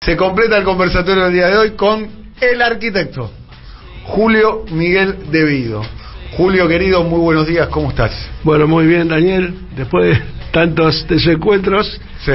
Se completa el conversatorio del día de hoy con el arquitecto Julio Miguel Devido. Julio, querido, muy buenos días, ¿cómo estás? Bueno, muy bien, Daniel. Después de tantos desencuentros, sí.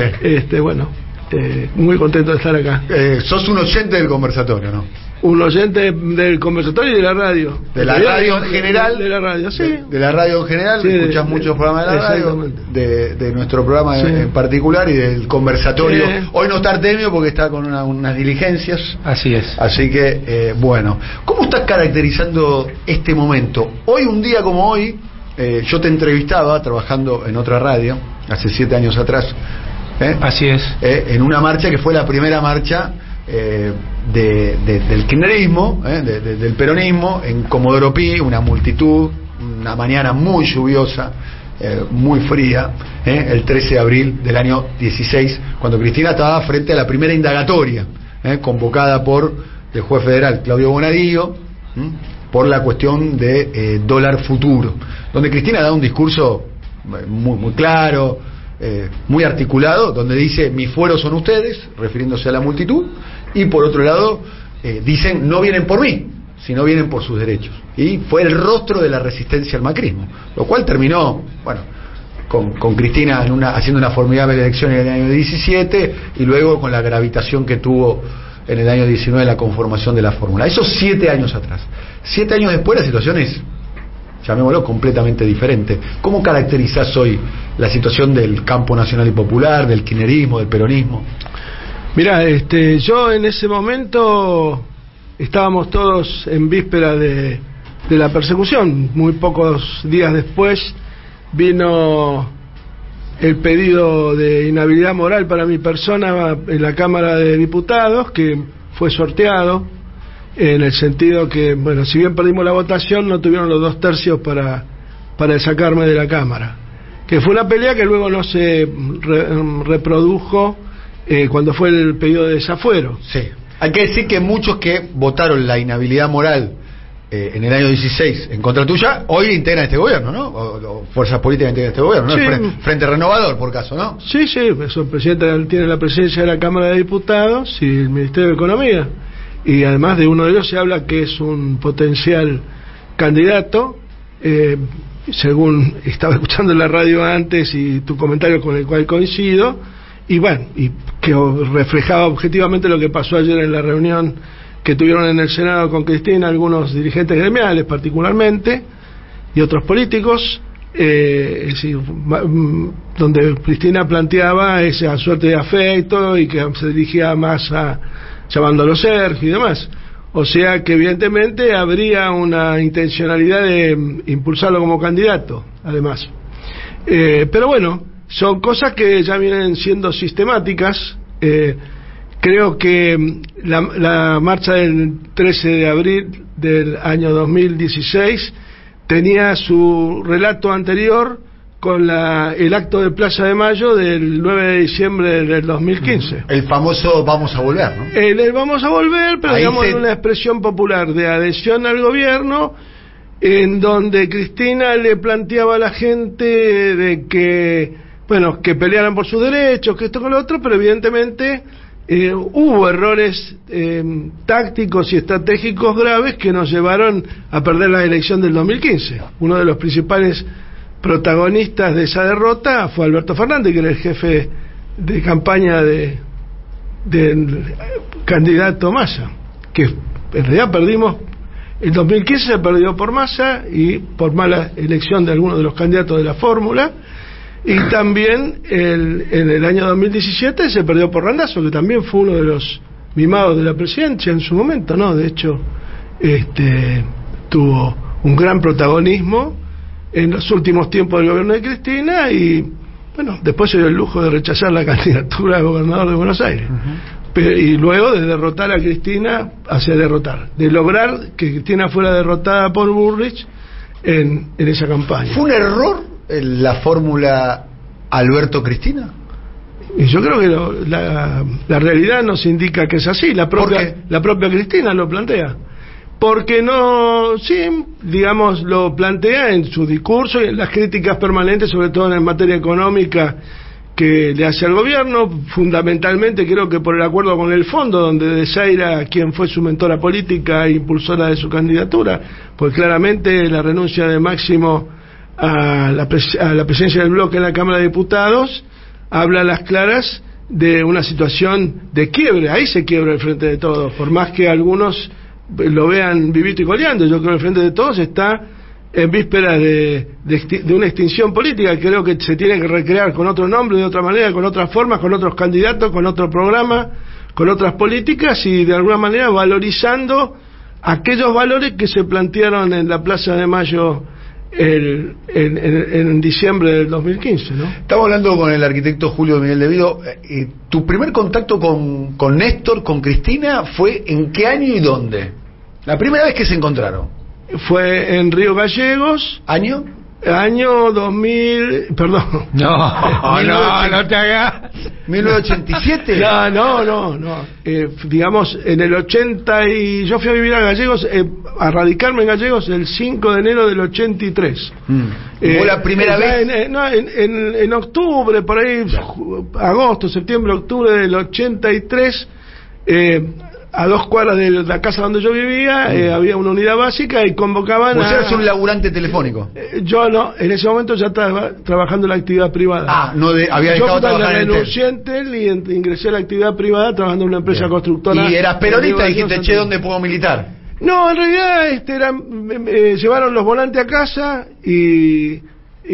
Muy contento de estar acá. Sos un oyente del conversatorio, ¿no? Un oyente del conversatorio y de la radio. De la radio en general. De la radio, sí. De la radio en general, sí, escuchás muchos programas de la radio, de nuestro programa en particular y del conversatorio. Sí. Hoy no está Artemio porque está con unas diligencias. Así es. Así que, bueno, ¿cómo estás caracterizando este momento? Hoy, un día como hoy, yo te entrevistaba trabajando en otra radio, hace 7 años atrás. Así es. En una marcha que fue la primera marcha del kirchnerismo, del peronismo, en Comodoro Pi, una multitud, una mañana muy lluviosa, muy fría, el 13 de abril del año 16, cuando Cristina estaba frente a la primera indagatoria, convocada por el juez federal Claudio Bonadío, por la cuestión de dólar futuro, donde Cristina da un discurso muy claro, muy articulado, donde dice: mis fueros son ustedes, refiriéndose a la multitud, y por otro lado dicen: no vienen por mí, sino vienen por sus derechos. Y fue el rostro de la resistencia al macrismo, lo cual terminó, bueno, con Cristina haciendo una formidable elección en el año 17 y luego con la gravitación que tuvo en el año 19 la conformación de la fórmula. Eso 7 años atrás. 7 años después la situación es, llamémoslo, completamente diferente. ¿Cómo caracterizás hoy la situación del campo nacional y popular, del kirchnerismo, del peronismo? Mirá, yo en ese momento estábamos todos en víspera de la persecución. Muy pocos días después vino el pedido de inhabilidad moral para mi persona en la Cámara de Diputados, que fue sorteado, en el sentido que, bueno, si bien perdimos la votación, no tuvieron los 2/3 para sacarme de la Cámara, que fue una pelea que luego no se reprodujo cuando fue el pedido de desafuero. Sí, hay que decir que muchos que votaron la inhabilidad moral en el año 16 en contra tuya, hoy integran este gobierno, ¿no? O fuerzas políticas integran este gobierno, ¿no? Sí. Frente Renovador, por caso, ¿no? Sí, el presidente tiene la presidencia de la Cámara de Diputados y el Ministerio de Economía. Y además de uno de ellos se habla que es un potencial candidato, según estaba escuchando en la radio antes y tu comentario con el cual coincido, y bueno, y que reflejaba objetivamente lo que pasó ayer en la reunión que tuvieron en el Senado con Cristina, algunos dirigentes gremiales particularmente, y otros políticos, es decir, donde Cristina planteaba esa suerte de afecto y que se dirigía más llamándolo Sergio y demás. O sea que evidentemente habría una intencionalidad de impulsarlo como candidato, además. Pero bueno, son cosas que ya vienen siendo sistemáticas. Creo que la marcha del 13 de abril del año 2016 tenía su relato anterior con el acto de Plaza de Mayo del 9 de diciembre del 2015. El famoso vamos a volver, ¿no? El vamos a volver, pero ahí digamos una expresión popular de adhesión al gobierno, en donde Cristina le planteaba a la gente de que, bueno, que pelearan por sus derechos, que esto con lo otro, pero evidentemente hubo errores tácticos y estratégicos graves que nos llevaron a perder la elección del 2015. Uno de los principales protagonistas de esa derrota fue Alberto Fernández, que era el jefe de campaña del candidato Massa, que en realidad perdimos. El 2015 se perdió por Massa y por mala elección de algunos de los candidatos de la fórmula, y también en el año 2017 se perdió por Randazzo, que también fue uno de los mimados de la presidencia en su momento, ¿no? De hecho, tuvo un gran protagonismo en los últimos tiempos del gobierno de Cristina, y bueno, después se dio el lujo de rechazar la candidatura de gobernador de Buenos Aires. Y luego de derrotar a Cristina, de lograr que Cristina fuera derrotada por Bullrich en esa campaña. ¿Fue un error la fórmula Alberto-Cristina? Y yo creo que la realidad nos indica que es así. La propia Cristina lo plantea. Porque no, sí, digamos, lo plantea en su discurso y en las críticas permanentes, sobre todo en materia económica, que le hace al gobierno, fundamentalmente creo que por el acuerdo con el fondo, donde Desaira, quien fue su mentora política e impulsora de su candidatura, pues claramente la renuncia de Máximo a la presidencia del bloque en la Cámara de Diputados habla a las claras de una situación de quiebre. Ahí se quiebra el Frente de Todos, por más que algunos lo vean vivito y coleando. Yo creo que el Frente de Todos está en vísperas de una extinción política. Creo que se tiene que recrear con otro nombre, de otra manera, con otras formas, con otros candidatos, con otro programa, con otras políticas, y de alguna manera valorizando aquellos valores que se plantearon en la Plaza de Mayo en diciembre del 2015, ¿no? Estamos hablando con el arquitecto Julio Miguel Devido. ¿Tu primer contacto con Néstor, con Cristina, fue en qué año y dónde? La primera vez que se encontraron. Fue en Río Gallegos. ¿Año? Año 2000, perdón. No te hagas. ¿1987? No. Digamos, en el 80 y... Yo fui a vivir a Gallegos, a radicarme en Gallegos el 5 de enero del 83. ¿Fue la primera vez? En octubre, por ahí, agosto, septiembre, octubre del 83, a 2 cuadras de la casa donde yo vivía, había una unidad básica y convocaban ¿Vos eras un laburante telefónico? Yo no, en ese momento ya estaba trabajando en la actividad privada. Había dejado trabajar en renuncié en Entel y ingresé a la actividad privada trabajando en una empresa constructora. ¿Y eras peronista y dijiste, che, ¿dónde puedo militar? No, en realidad llevaron los volantes a casa y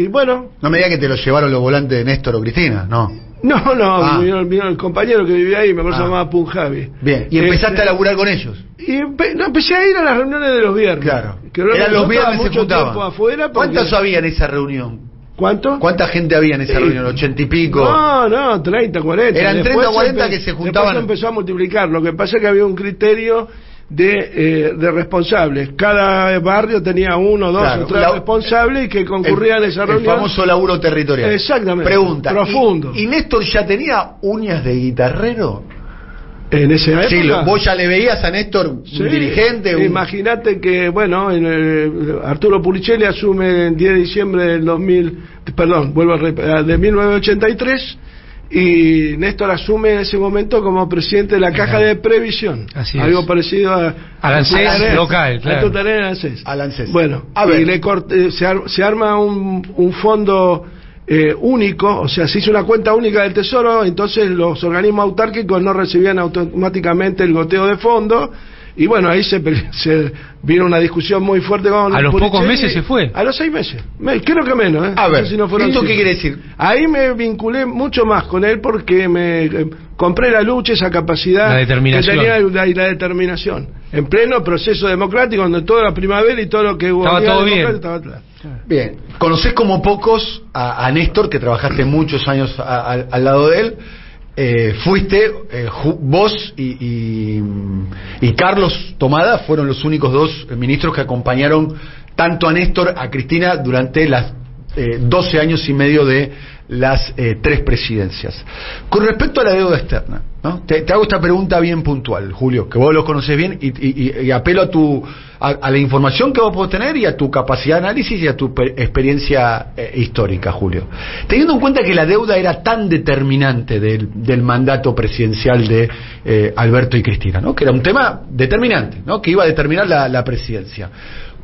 bueno... No me digas que te los llevaron los volantes de Néstor o Cristina, ¿no? No, vino el compañero que vivía ahí, me acuerdo se llamaba Punjabi. Bien, y empezaste a laburar con ellos. Y empecé a ir a las reuniones de los viernes. Claro, que eran los viernes se juntaban. Afuera. ¿Cuántos había en esa reunión? ¿Cuánto? ¿Cuánta gente había en esa reunión? ¿80 y pico? No, 30, 40. Eran 30 o 40 que se juntaban. Después empezó a multiplicar. Lo que pasa es que había un criterio de responsables. Cada barrio tenía 1, 2 o 3 responsables y que concurrían a esa reunión. El famoso laburo territorial. Exactamente. Pregunta. Profundo. ¿Y Néstor ya tenía uñas de guitarrero? En esa época. Sí, vos ya le veías a Néstor un dirigente. Imagínate que, bueno, Arturo Pulicelli asume el 10 de diciembre del 1983. Y Néstor asume en ese momento como presidente de la Caja de Previsión. Así algo es. Parecido a ANSES local, claro. Al ANSES. Bueno, y se arma un fondo único, o sea, se hizo una cuenta única del Tesoro, entonces los organismos autárquicos no recibían automáticamente el goteo de fondo. Y bueno, ahí se vino una discusión muy fuerte con... ¿A los pocos meses se fue? A los 6 meses. Creo que menos, A ver, si no ¿esto qué quiere decir? Ahí me vinculé mucho más con él porque me compré la lucha, esa capacidad... La determinación. Que tenía y la determinación. En pleno proceso democrático, donde toda la primavera y todo lo que hubo... Estaba todo bien. Estaba claro. Bien, conocés como pocos a Néstor, que trabajaste muchos años al lado de él. Fuiste vos y Carlos Tomada fueron los únicos 2 ministros que acompañaron tanto a Néstor, a Cristina durante las 12 años y medio de las 3 presidencias. Con respecto a la deuda externa, ¿no? Te hago esta pregunta bien puntual, Julio, que vos lo conocés bien y apelo a la información que vos podés tener y a tu capacidad de análisis y a tu experiencia histórica, Julio. Teniendo en cuenta que la deuda era tan determinante del mandato presidencial de Alberto y Cristina, ¿no? Que era un tema determinante, ¿no? Que iba a determinar la presidencia.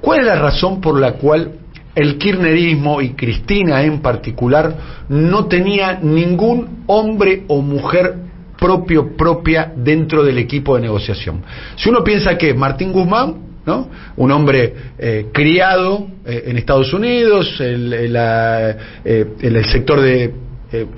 ¿Cuál es la razón por la cual el kirchnerismo y Cristina en particular no tenía ningún hombre o mujer propia dentro del equipo de negociación? Si uno piensa que Martín Guzmán, ¿no? Un hombre criado en Estados Unidos, en el sector de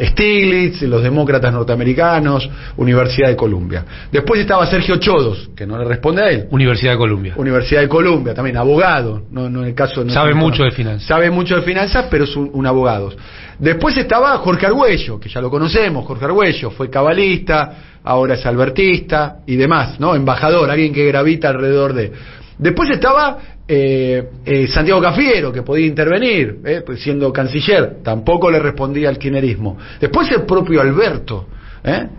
Stiglitz, los demócratas norteamericanos, Universidad de Columbia. Después estaba Sergio Chodos, que no le responde a él. Universidad de Columbia. Universidad de Columbia, también abogado, no en el caso... No sabe mucho de finanzas. Sabe mucho de finanzas, pero es un abogado. Después estaba Jorge Argüello, que ya lo conocemos. Jorge Argüello fue cabalista, ahora es albertista y demás, ¿no? Embajador, alguien que gravita alrededor de... Después estaba Santiago Cafiero, que podía intervenir, pues siendo canciller, tampoco le respondía al kirchnerismo. Después el propio Alberto,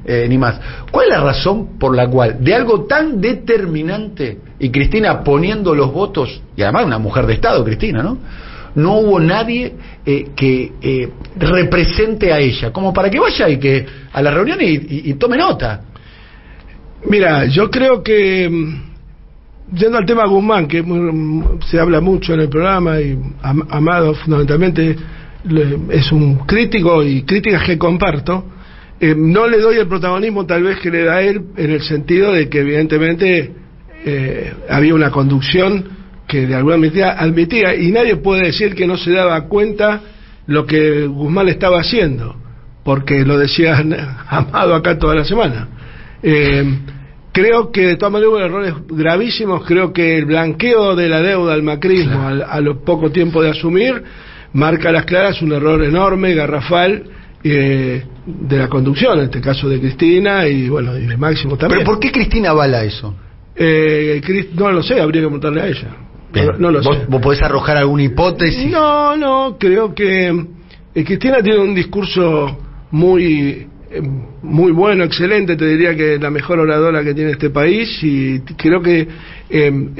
ni más. ¿Cuál es la razón por la cual, de algo tan determinante, y Cristina poniendo los votos, y además una mujer de Estado, Cristina, ¿no? no hubo nadie que represente a ella, como para que vaya y que a la reunión y tome nota. Mira, yo creo que, yendo al tema Guzmán, que se habla mucho en el programa, y Amado fundamentalmente es un crítico y críticas que comparto, no le doy el protagonismo tal vez que le da él, en el sentido de que evidentemente había una conducción que de alguna manera admitía, y nadie puede decir que no se daba cuenta lo que Guzmán estaba haciendo, porque lo decía Amado acá toda la semana. Creo que de todas maneras hubo errores gravísimos. Creo que el blanqueo de la deuda al macrismo, claro, a lo poco tiempo de asumir, marca a las claras un error enorme, garrafal, de la conducción, en este caso de Cristina y bueno, y de Máximo también. ¿Pero por qué Cristina avala eso? No lo sé, habría que preguntarle a ella. No lo sé. ¿Vos podés arrojar alguna hipótesis? No, creo que Cristina tiene un discurso muy bueno, excelente, te diría que la mejor oradora que tiene este país, y creo que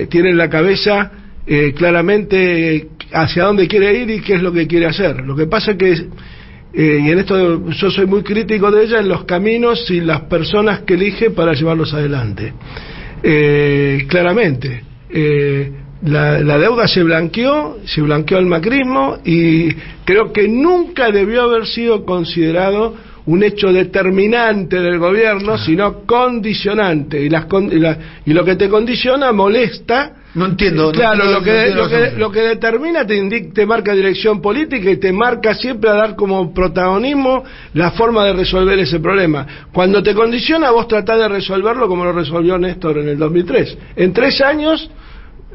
tiene en la cabeza claramente hacia dónde quiere ir y qué es lo que quiere hacer. Lo que pasa que y en esto yo soy muy crítico de ella, en los caminos y las personas que elige para llevarlos adelante. Claramente la deuda se blanqueó al macrismo, y creo que nunca debió haber sido considerado un hecho determinante del gobierno, sino condicionante, y lo que te condiciona molesta. No entiendo. Claro, lo que determina te marca dirección política, y te marca siempre a dar como protagonismo la forma de resolver ese problema. Cuando te condiciona, vos tratás de resolverlo como lo resolvió Néstor en el 2003. En 3 años,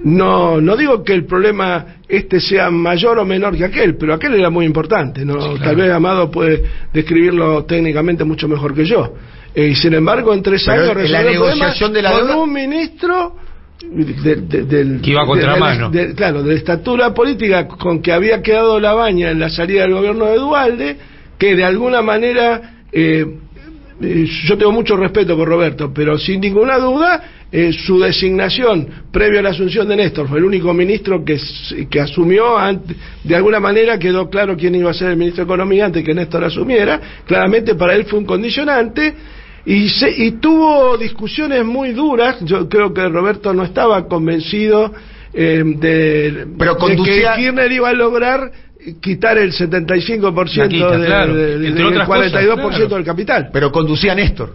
no digo que el problema sea mayor o menor que aquel, pero aquel era muy importante, ¿no? Sí, claro. Tal vez Amado puede describirlo técnicamente mucho mejor que yo. Y sin embargo, en 3 años resolvió la negociación de la con deuda, un ministro que iba a contramano, claro, de estatura política, con que había quedado la baña en la salida del gobierno de Duhalde, que de alguna manera yo tengo mucho respeto por Roberto, pero sin ninguna duda su designación previo a la asunción de Néstor fue el único ministro que asumió de alguna manera quedó claro quién iba a ser el ministro de Economía antes que Néstor asumiera. Claramente para él fue un condicionante. Y tuvo discusiones muy duras. Yo creo que Roberto no estaba convencido de que Kirchner iba a lograr quitar el 75% del 42% del capital. Pero conducía Néstor.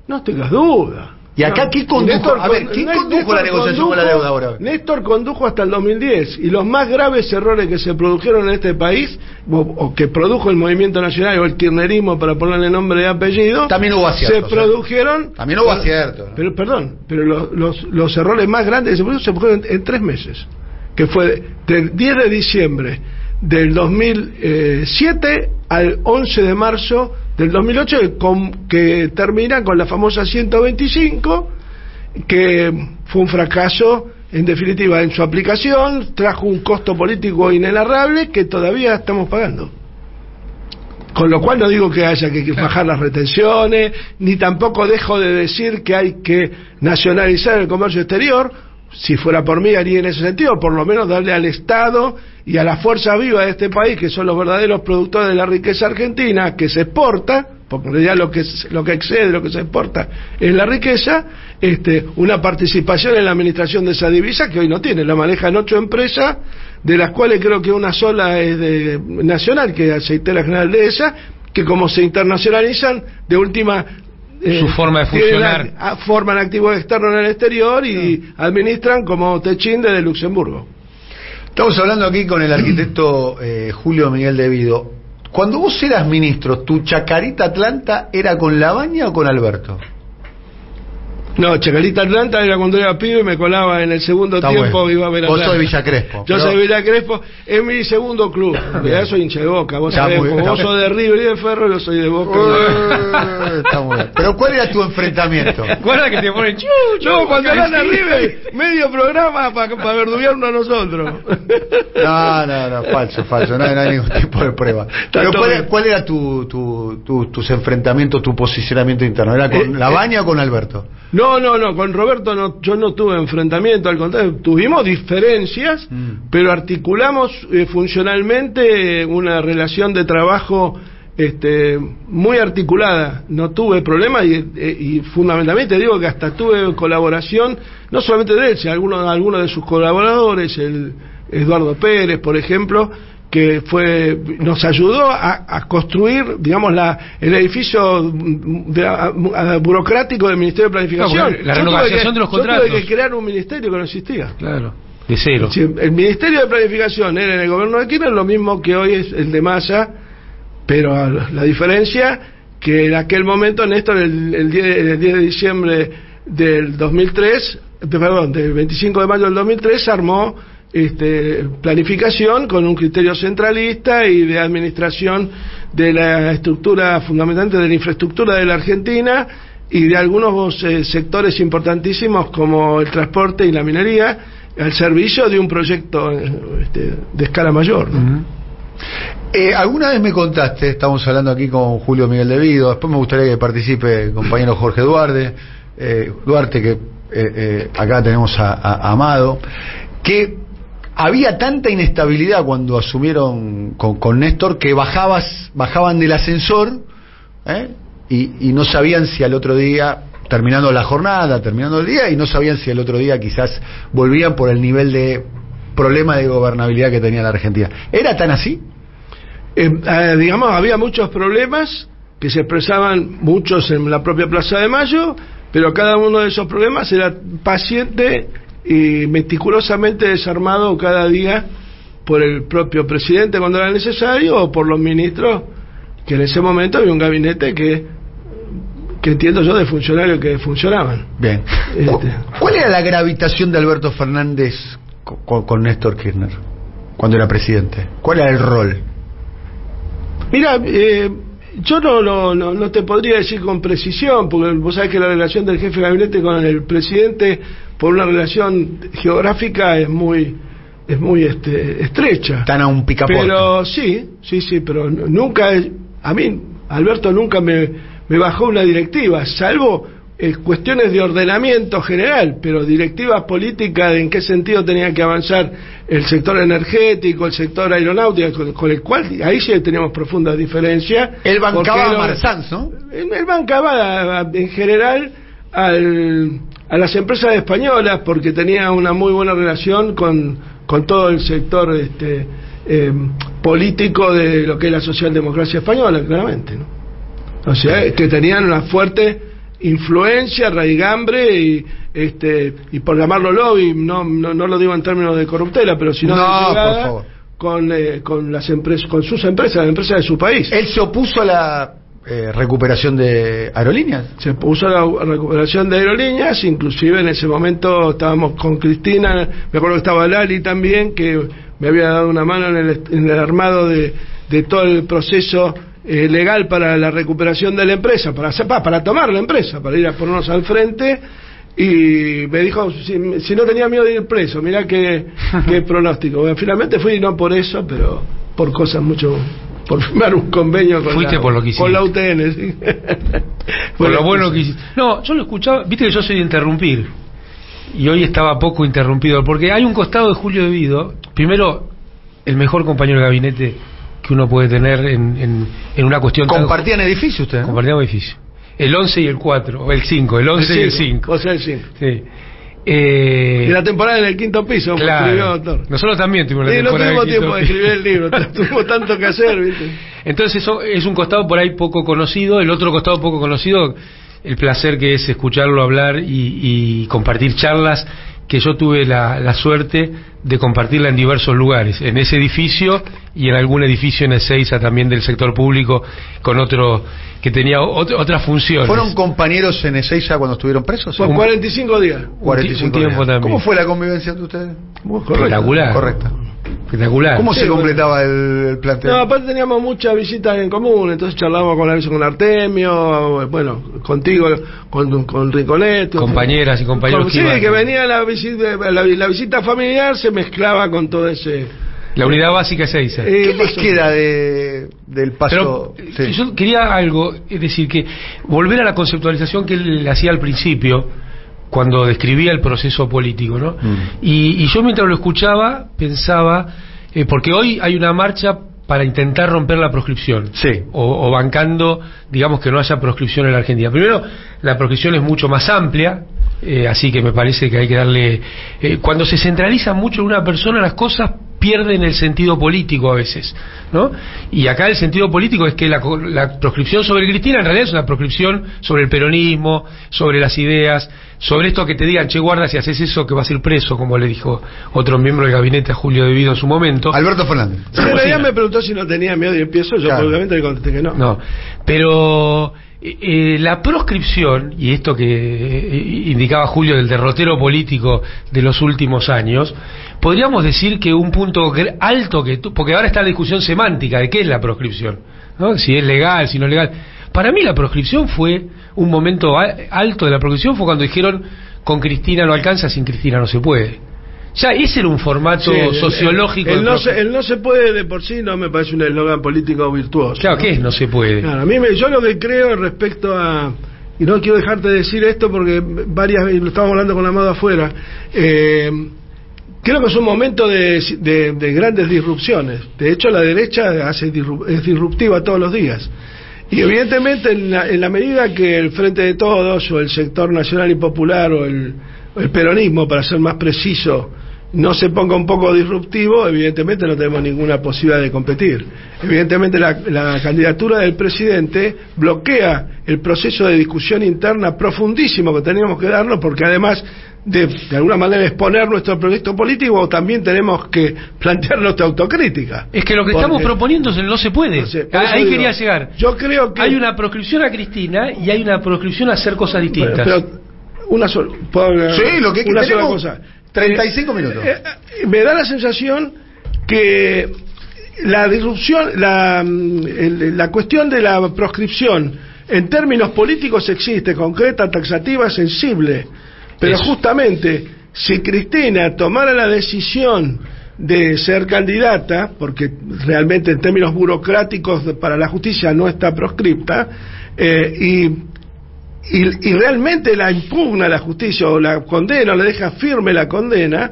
No tengas duda. ¿Y acá quién condujo? ¿Quién condujo la negociación con la deuda ahora? Néstor condujo hasta el 2010, y los más graves errores que se produjeron en este país, o que produjo el Movimiento Nacional o el kirchnerismo, para ponerle nombre y apellido, también hubo aciertos, se produjeron. También hubo aciertos, ¿no? Pero los errores más grandes que se produjeron en 3 meses, que fue del 10 de diciembre del 2007 al 11 de marzo del 2008, que termina con la famosa 125, que fue un fracaso, en definitiva, en su aplicación, trajo un costo político inenarrable que todavía estamos pagando. Con lo cual no digo que haya que bajar las retenciones, ni tampoco dejo de decir que hay que nacionalizar el comercio exterior. Si fuera por mí, haría en ese sentido, por lo menos darle al Estado y a la fuerza viva de este país, que son los verdaderos productores de la riqueza argentina, que se exporta, porque en realidad lo que excede, lo que se exporta es la riqueza, una participación en la administración de esa divisa que hoy no tiene. La manejan 8 empresas, de las cuales creo que una sola es de nacional, que es Aceitera General de esa, que como se internacionalizan, de última su forma de funcionar, forman activos externos en el exterior y administran como Techin de Luxemburgo. Estamos hablando aquí con el arquitecto Julio Miguel Devido. Cuando vos eras ministro, ¿tu Chacarita Atlanta era con Labaña o con Alberto? No, Chacarita Atlanta era cuando era pibe y me colaba en el segundo tiempo, bueno. Iba a ver a Vos sos de Villa Crespo. Yo soy de Villa Crespo, es mi segundo club. Ya soy hincha de Boca, vos sabés, vos sos de River y de Ferro, yo soy de Boca. Está muy bien. Pero ¿cuál era tu enfrentamiento? Recuerda que te ponen no, cuando eran a River, medio programa para verdubiarnos a nosotros. No, falso, no hay ningún tipo de prueba. Pero ¿cuál era tus enfrentamientos, tu posicionamiento interno? ¿Era con Labaña o con Alberto? No, No, con Roberto no, yo no tuve enfrentamiento, al contrario, tuvimos diferencias, pero articulamos funcionalmente una relación de trabajo muy articulada. No tuve problemas y fundamentalmente digo que hasta tuve colaboración, no solamente de él, sino algunos de sus colaboradores, el Eduardo Pérez, por ejemplo, que nos ayudó a construir, digamos, el edificio burocrático del Ministerio de Planificación. La renovación de los contratos. Yo tuve que crear un ministerio que no existía. Claro, de cero. El Ministerio de Planificación era en el gobierno de Kirchner lo mismo que hoy es el de Massa, pero la diferencia que en aquel momento, Néstor, el 10 de diciembre del 2003, del 25 de mayo del 2003, armó planificación con un criterio centralista y de administración de la estructura, fundamentalmente de la infraestructura de la Argentina y de algunos sectores importantísimos como el transporte y la minería, al servicio de un proyecto de escala mayor, ¿no? Alguna vez me contaste, estamos hablando aquí con Julio Miguel Devido, después me gustaría que participe el compañero Jorge Duarte, que acá tenemos a Amado, que había tanta inestabilidad cuando asumieron con Néstor que bajaban del ascensor y no sabían si al otro día, terminando la jornada, terminando el día, y no sabían si al otro día quizás volvían por el nivel de problema de gobernabilidad que tenía la Argentina. ¿Era tan así? Digamos, había muchos problemas que se expresaban muchos en la propia Plaza de Mayo, pero cada uno de esos problemas era paciente y meticulosamente desarmado cada día por el propio presidente cuando era necesario o por los ministros, que en ese momento había un gabinete que entiendo yo de funcionarios que funcionaban. Bien. ¿Cuál era la gravitación de Alberto Fernández con Néstor Kirchner cuando era presidente? ¿Cuál era el rol? Mira, yo no te podría decir con precisión, porque vos sabés que la relación del jefe de gabinete con el presidente, por una relación geográfica, es muy estrecha. Tan a un picaporte. Pero sí, pero nunca, a mí, Alberto nunca me bajó una directiva, salvo cuestiones de ordenamiento general, pero directivas políticas de en qué sentido tenía que avanzar el sector energético, el sector aeronáutico, con el cual ahí sí teníamos profundas diferencias. Él bancaba a Marsans, ¿no? Él bancaba en general a las empresas españolas porque tenía una muy buena relación con todo el sector político de lo que es la socialdemocracia española, claramente, ¿no? O sea, que tenían una fuerte influencia, raigambre y por llamarlo lobby, no lo digo en términos de corruptela, pero sino de llegada con las empresas, con sus empresas, las empresas de su país. ¿Él se opuso a la recuperación de aerolíneas? Se opuso a la recuperación de aerolíneas, inclusive en ese momento estábamos con Cristina, me acuerdo que estaba Lali también, que me había dado una mano en el armado de todo el proceso legal para la recuperación de la empresa, para tomar la empresa, para ir a ponernos al frente, y me dijo si no tenía miedo de ir preso, mirá qué pronóstico. Bueno, finalmente fui, no por eso, pero por cosas mucho, por firmar un convenio con la UTN, ¿sí? Por lo bueno que hiciste. No, yo lo escuchaba, viste que yo soy de interrumpir, y hoy estaba poco interrumpido, porque hay un costado de Julio Devido, primero, el mejor compañero de gabinete que uno puede tener en una cuestión. ¿Compartían edificio ustedes? Compartían edificio. El 11 y el 4, o el 5, el 11 y el 5. O sea, el 5. Sí. Y la temporada en el quinto piso, claro. Escribió autor. Nosotros también tuvimos la temporada. No tuvimos tiempo de escribir el libro, tuvimos tanto que hacer, ¿viste? Entonces, eso es un costado por ahí poco conocido. El otro costado poco conocido, el placer que es escucharlo hablar y compartir charlas, que yo tuve la suerte de compartirla en diversos lugares, en ese edificio y en algún edificio en Ezeiza también del sector público, con otro que tenía otras funciones. ¿Fueron compañeros en Ezeiza cuando estuvieron presos? Por 45 días. 45 tiempo días. También. ¿Cómo fue la convivencia de ustedes? Espectacular. Correcta. Espectacular. ¿Cómo se completaba el plantel? No, aparte teníamos muchas visitas en común, entonces charlábamos con Artemio, bueno, contigo, con Ricoleto, compañeras y compañeros que venía la visita familiar, se mezclaba con todo ese... La unidad básica es Ezeiza. ¿Qué les queda del paso? Pero, yo quería algo, es decir, que volver a la conceptualización que él hacía al principio, cuando describía el proceso político, ¿no? Y yo mientras lo escuchaba pensaba, porque hoy hay una marcha para intentar romper la proscripción, sí, o bancando, digamos, que no haya proscripción en la Argentina. Primero, la proscripción es mucho más amplia, así que me parece que hay que darle... cuando se centraliza mucho en una persona, las cosas pierden el sentido político a veces, ¿no? Y acá el sentido político es que la proscripción sobre Cristina en realidad es una proscripción sobre el peronismo, sobre las ideas, sobre esto que te digan, che, guarda, si haces eso que vas a ir preso, como le dijo otro miembro del gabinete a Julio De Vido en su momento. Alberto Fernández. Sí, en realidad me preguntó si no tenía miedo y empiezo, yo claro, obviamente le contesté que no. No, pero... la proscripción, y esto que indicaba Julio del derrotero político de los últimos años, podríamos decir que un punto alto porque ahora está la discusión semántica de qué es la proscripción, ¿no? Si es legal, si no es legal. Para mí la proscripción fue un momento alto de la proscripción, fue cuando dijeron con Cristina no alcanza, sin Cristina no se puede. Ya ese era un formato sociológico. El no se puede de por sí no me parece un eslogan político virtuoso. Claro, ¿no? ¿qué es no se puede? Claro, yo lo que creo respecto a... Y no quiero dejarte de decir esto porque varias veces lo estamos hablando con Amado afuera. Creo que es un momento de grandes disrupciones. De hecho, la derecha es disruptiva todos los días. Y evidentemente en la medida que el Frente de Todos o el sector nacional y popular o el peronismo, para ser más preciso, no se ponga un poco disruptivo, evidentemente no tenemos ninguna posibilidad de competir. Evidentemente la candidatura del presidente bloquea el proceso de discusión interna profundísimo que teníamos que darnos, porque además de alguna manera exponer nuestro proyecto político, también tenemos que plantear nuestra autocrítica. Es que lo que estamos proponiendo es el no se puede. Ahí quería llegar. Yo creo que hay una proscripción a Cristina y hay una proscripción a hacer cosas distintas. Pero una sola, sí, lo que una sola tenemos, cosa. 35 minutos. Me da la sensación que la disrupción, la cuestión de la proscripción en términos políticos existe, concreta, taxativa, sensible, pero eso. Justamente si Cristina tomara la decisión de ser candidata, porque realmente en términos burocráticos para la justicia no está proscripta, y realmente la impugna la justicia o la condena o le deja firme la condena,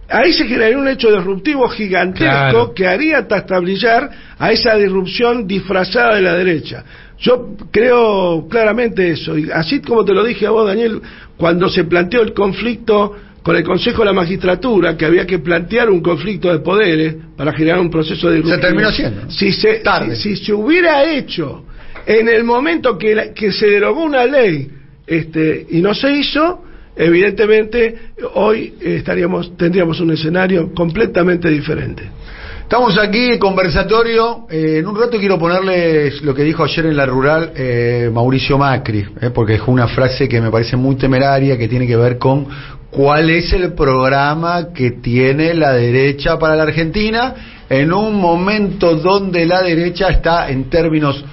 ahí se generaría un hecho disruptivo gigantesco, claro, que haría trastabillar a esa disrupción disfrazada de la derecha. Yo creo claramente eso, y así como te lo dije a vos, Daniel, cuando se planteó el conflicto con el Consejo de la Magistratura, que había que plantear un conflicto de poderes para generar un proceso de disrupción. Se terminó haciendo. Si se hubiera hecho en el momento que se derogó una ley y no se hizo, evidentemente hoy tendríamos un escenario completamente diferente. Estamos aquí, conversatorio. En un rato quiero ponerles lo que dijo ayer en la rural Mauricio Macri, porque es una frase que me parece muy temeraria, que tiene que ver con cuál es el programa que tiene la derecha para la Argentina en un momento donde la derecha está en términos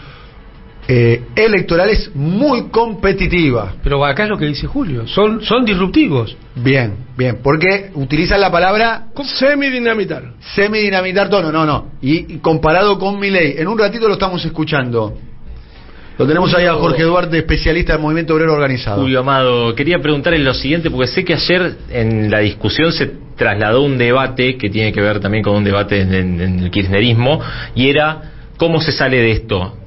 electorales muy competitiva. Pero acá es lo que dice Julio, son disruptivos. Bien, porque utilizan la palabra semidinamitar todo, no, y comparado con Milei, en un ratito lo estamos escuchando. Lo tenemos ahí a Jorge Duarte, especialista del Movimiento Obrero Organizado. Julio Amado, quería preguntarle lo siguiente, porque sé que ayer en la discusión se trasladó un debate que tiene que ver también con un debate en el kirchnerismo, y era ¿cómo se sale de esto?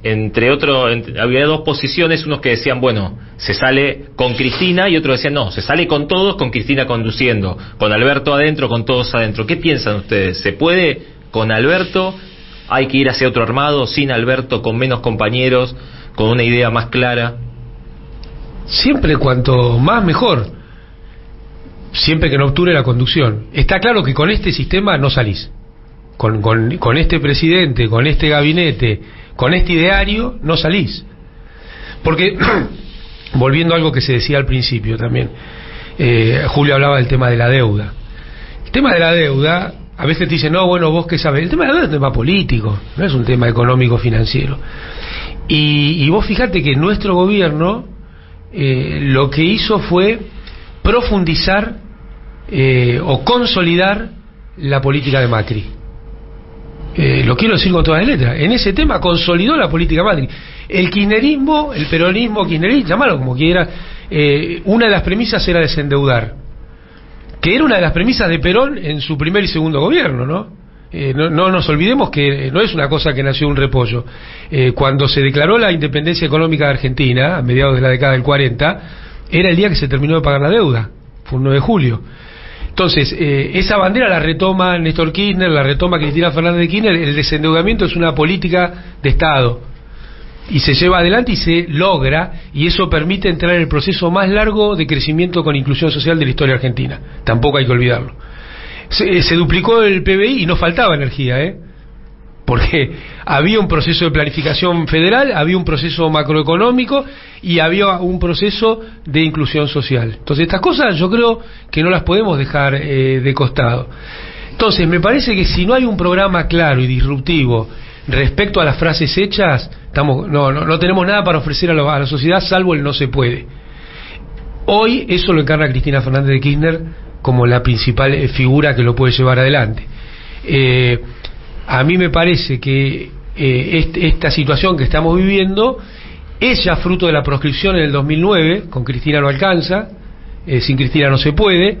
Había dos posiciones, unos que decían, bueno, se sale con Cristina, y otros decían, no, se sale con todos, con Cristina conduciendo, con Alberto adentro, con todos adentro. ¿Qué piensan ustedes? ¿Se puede con Alberto? ¿Hay que ir hacia otro armado, sin Alberto, con menos compañeros, con una idea más clara? Siempre cuanto más mejor, siempre que no obture la conducción. Está claro que con este sistema no salís. Con este presidente, con este gabinete, con este ideario, no salís. Porque, volviendo a algo que se decía al principio también, Julio hablaba del tema de la deuda. El tema de la deuda, a veces te dicen, no, bueno, vos qué sabés. El tema de la deuda es un tema político, no es un tema económico-financiero. Y vos fijate que nuestro gobierno lo que hizo fue profundizar o consolidar la política de Macri. Lo quiero decir con todas las letras. En ese tema consolidó la política Macri. El kirchnerismo, el peronismo kirchnerista, llamalo como quiera, una de las premisas era desendeudar, que era una de las premisas de Perón en su primer y segundo gobierno, ¿no? No nos olvidemos que no es una cosa que nació un repollo. Cuando se declaró la independencia económica de Argentina, a mediados de la década del 40, era el día que se terminó de pagar la deuda, fue un 9 de julio. Entonces, esa bandera la retoma Néstor Kirchner, la retoma Cristina Fernández de Kirchner. El desendeudamiento es una política de Estado y se lleva adelante y se logra, y eso permite entrar en el proceso más largo de crecimiento con inclusión social de la historia argentina. Tampoco hay que olvidarlo. Se duplicó el PBI y no faltaba energía, porque había un proceso de planificación federal, había un proceso macroeconómico y había un proceso de inclusión social. Entonces estas cosas yo creo que no las podemos dejar de costado. Entonces me parece que si no hay un programa claro y disruptivo respecto a las frases hechas, no tenemos nada para ofrecer a la sociedad salvo el no se puede. Hoy eso lo encarna Cristina Fernández de Kirchner como la principal figura que lo puede llevar adelante. A mí me parece que esta situación que estamos viviendo es ya fruto de la proscripción en el 2009, con Cristina no alcanza, sin Cristina no se puede,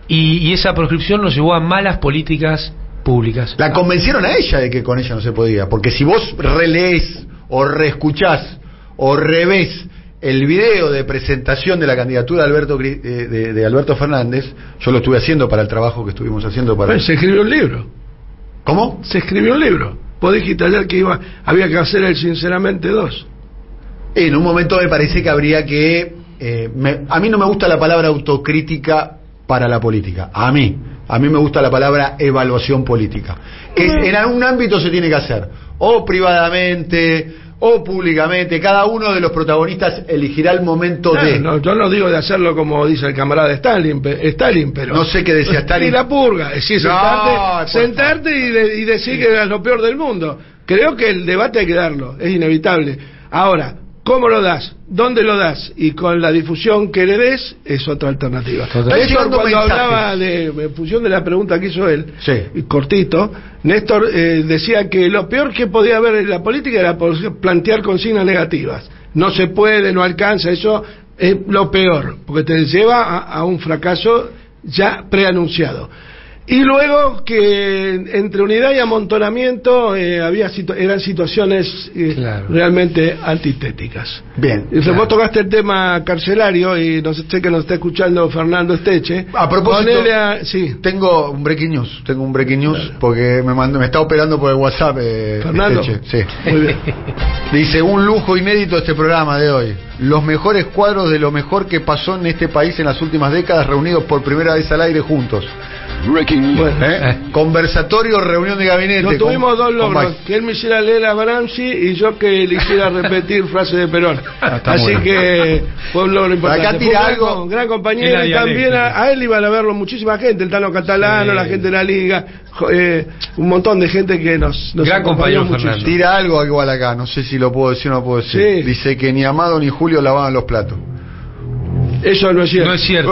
y esa proscripción nos llevó a malas políticas públicas. La convencieron a ella de que con ella no se podía, porque si vos relees o reescuchás o revés el video de presentación de la candidatura de Alberto Fernández, yo lo estuve haciendo para el trabajo que estuvimos haciendo para... Se escribió un libro. ¿Cómo? Se escribió un libro. Vos dijiste ayer que había que hacer el Sinceramente 2. En un momento me parece que habría que... a mí no me gusta la palabra autocrítica para la política. A mí me gusta la palabra evaluación política. En algún ámbito se tiene que hacer, o privadamente o públicamente. Cada uno de los protagonistas elegirá el momento de... No, yo no digo de hacerlo como dice el camarada Stalin, pero... No sé qué decía Stalin. Y la purga, es decir, sentarte y decir que es lo peor del mundo. Creo que el debate hay que darlo, es inevitable. Ahora, ¿cómo lo das? ¿Dónde lo das? Y con la difusión que le des, es otra alternativa. Néstor, cuando hablaba en función de la pregunta que hizo él, sí, cortito, Néstor decía que lo peor que podía haber en la política era plantear consignas negativas. No se puede, no alcanza, eso es lo peor, porque te lleva a un fracaso ya preanunciado. Y luego que entre unidad y amontonamiento eran situaciones realmente antitéticas. Bien. Y vos tocaste el tema carcelario y no sé que nos está escuchando Fernando Esteche. A propósito, sí. Tengo un breaking news porque me está operando por el WhatsApp. Fernando. Esteche, sí. Muy bien. Dice, un lujo inédito este programa de hoy. Los mejores cuadros de lo mejor que pasó en este país en las últimas décadas, reunidos por primera vez al aire juntos. Conversatorio, reunión de gabinete. No tuvimos dos logros, que él me hiciera leer a Gramsci y yo que le hiciera repetir frases de Perón. Así bueno, que fue un logro importante. Acá tira algo, un gran compañero, y también a él iban a verlo muchísima gente, el Tano Catalano, la gente de la Liga, un montón de gente que nos gran compañero muchísimo. Tira algo igual acá, no sé si lo puedo decir o no puedo decir. Sí. Dice que ni Amado ni Julio lavaban los platos. Eso no es cierto. No es cierto.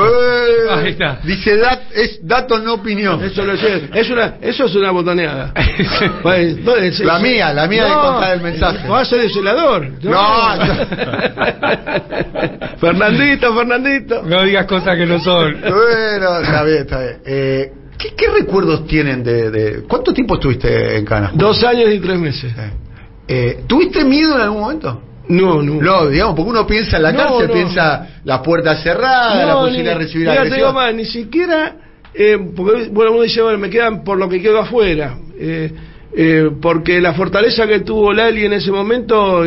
Ahí está. Dice es dato, no opinión. Eso no es cierto. Eso es una botoneada. La mía de contar el mensaje. Vas a ser el celador. No. Fernandito. No digas cosas que no son. Bueno, está bien. ¿Qué recuerdos tienen de cuánto tiempo estuviste en Cana? 2 años y 3 meses. ¿Tuviste miedo en algún momento? No, digamos, porque uno piensa en la cárcel, piensa las puertas cerradas, la posibilidad de recibir agresión. Te digo más, ni siquiera, porque uno dice, me quedan por lo que quedo afuera, porque la fortaleza que tuvo Lali en ese momento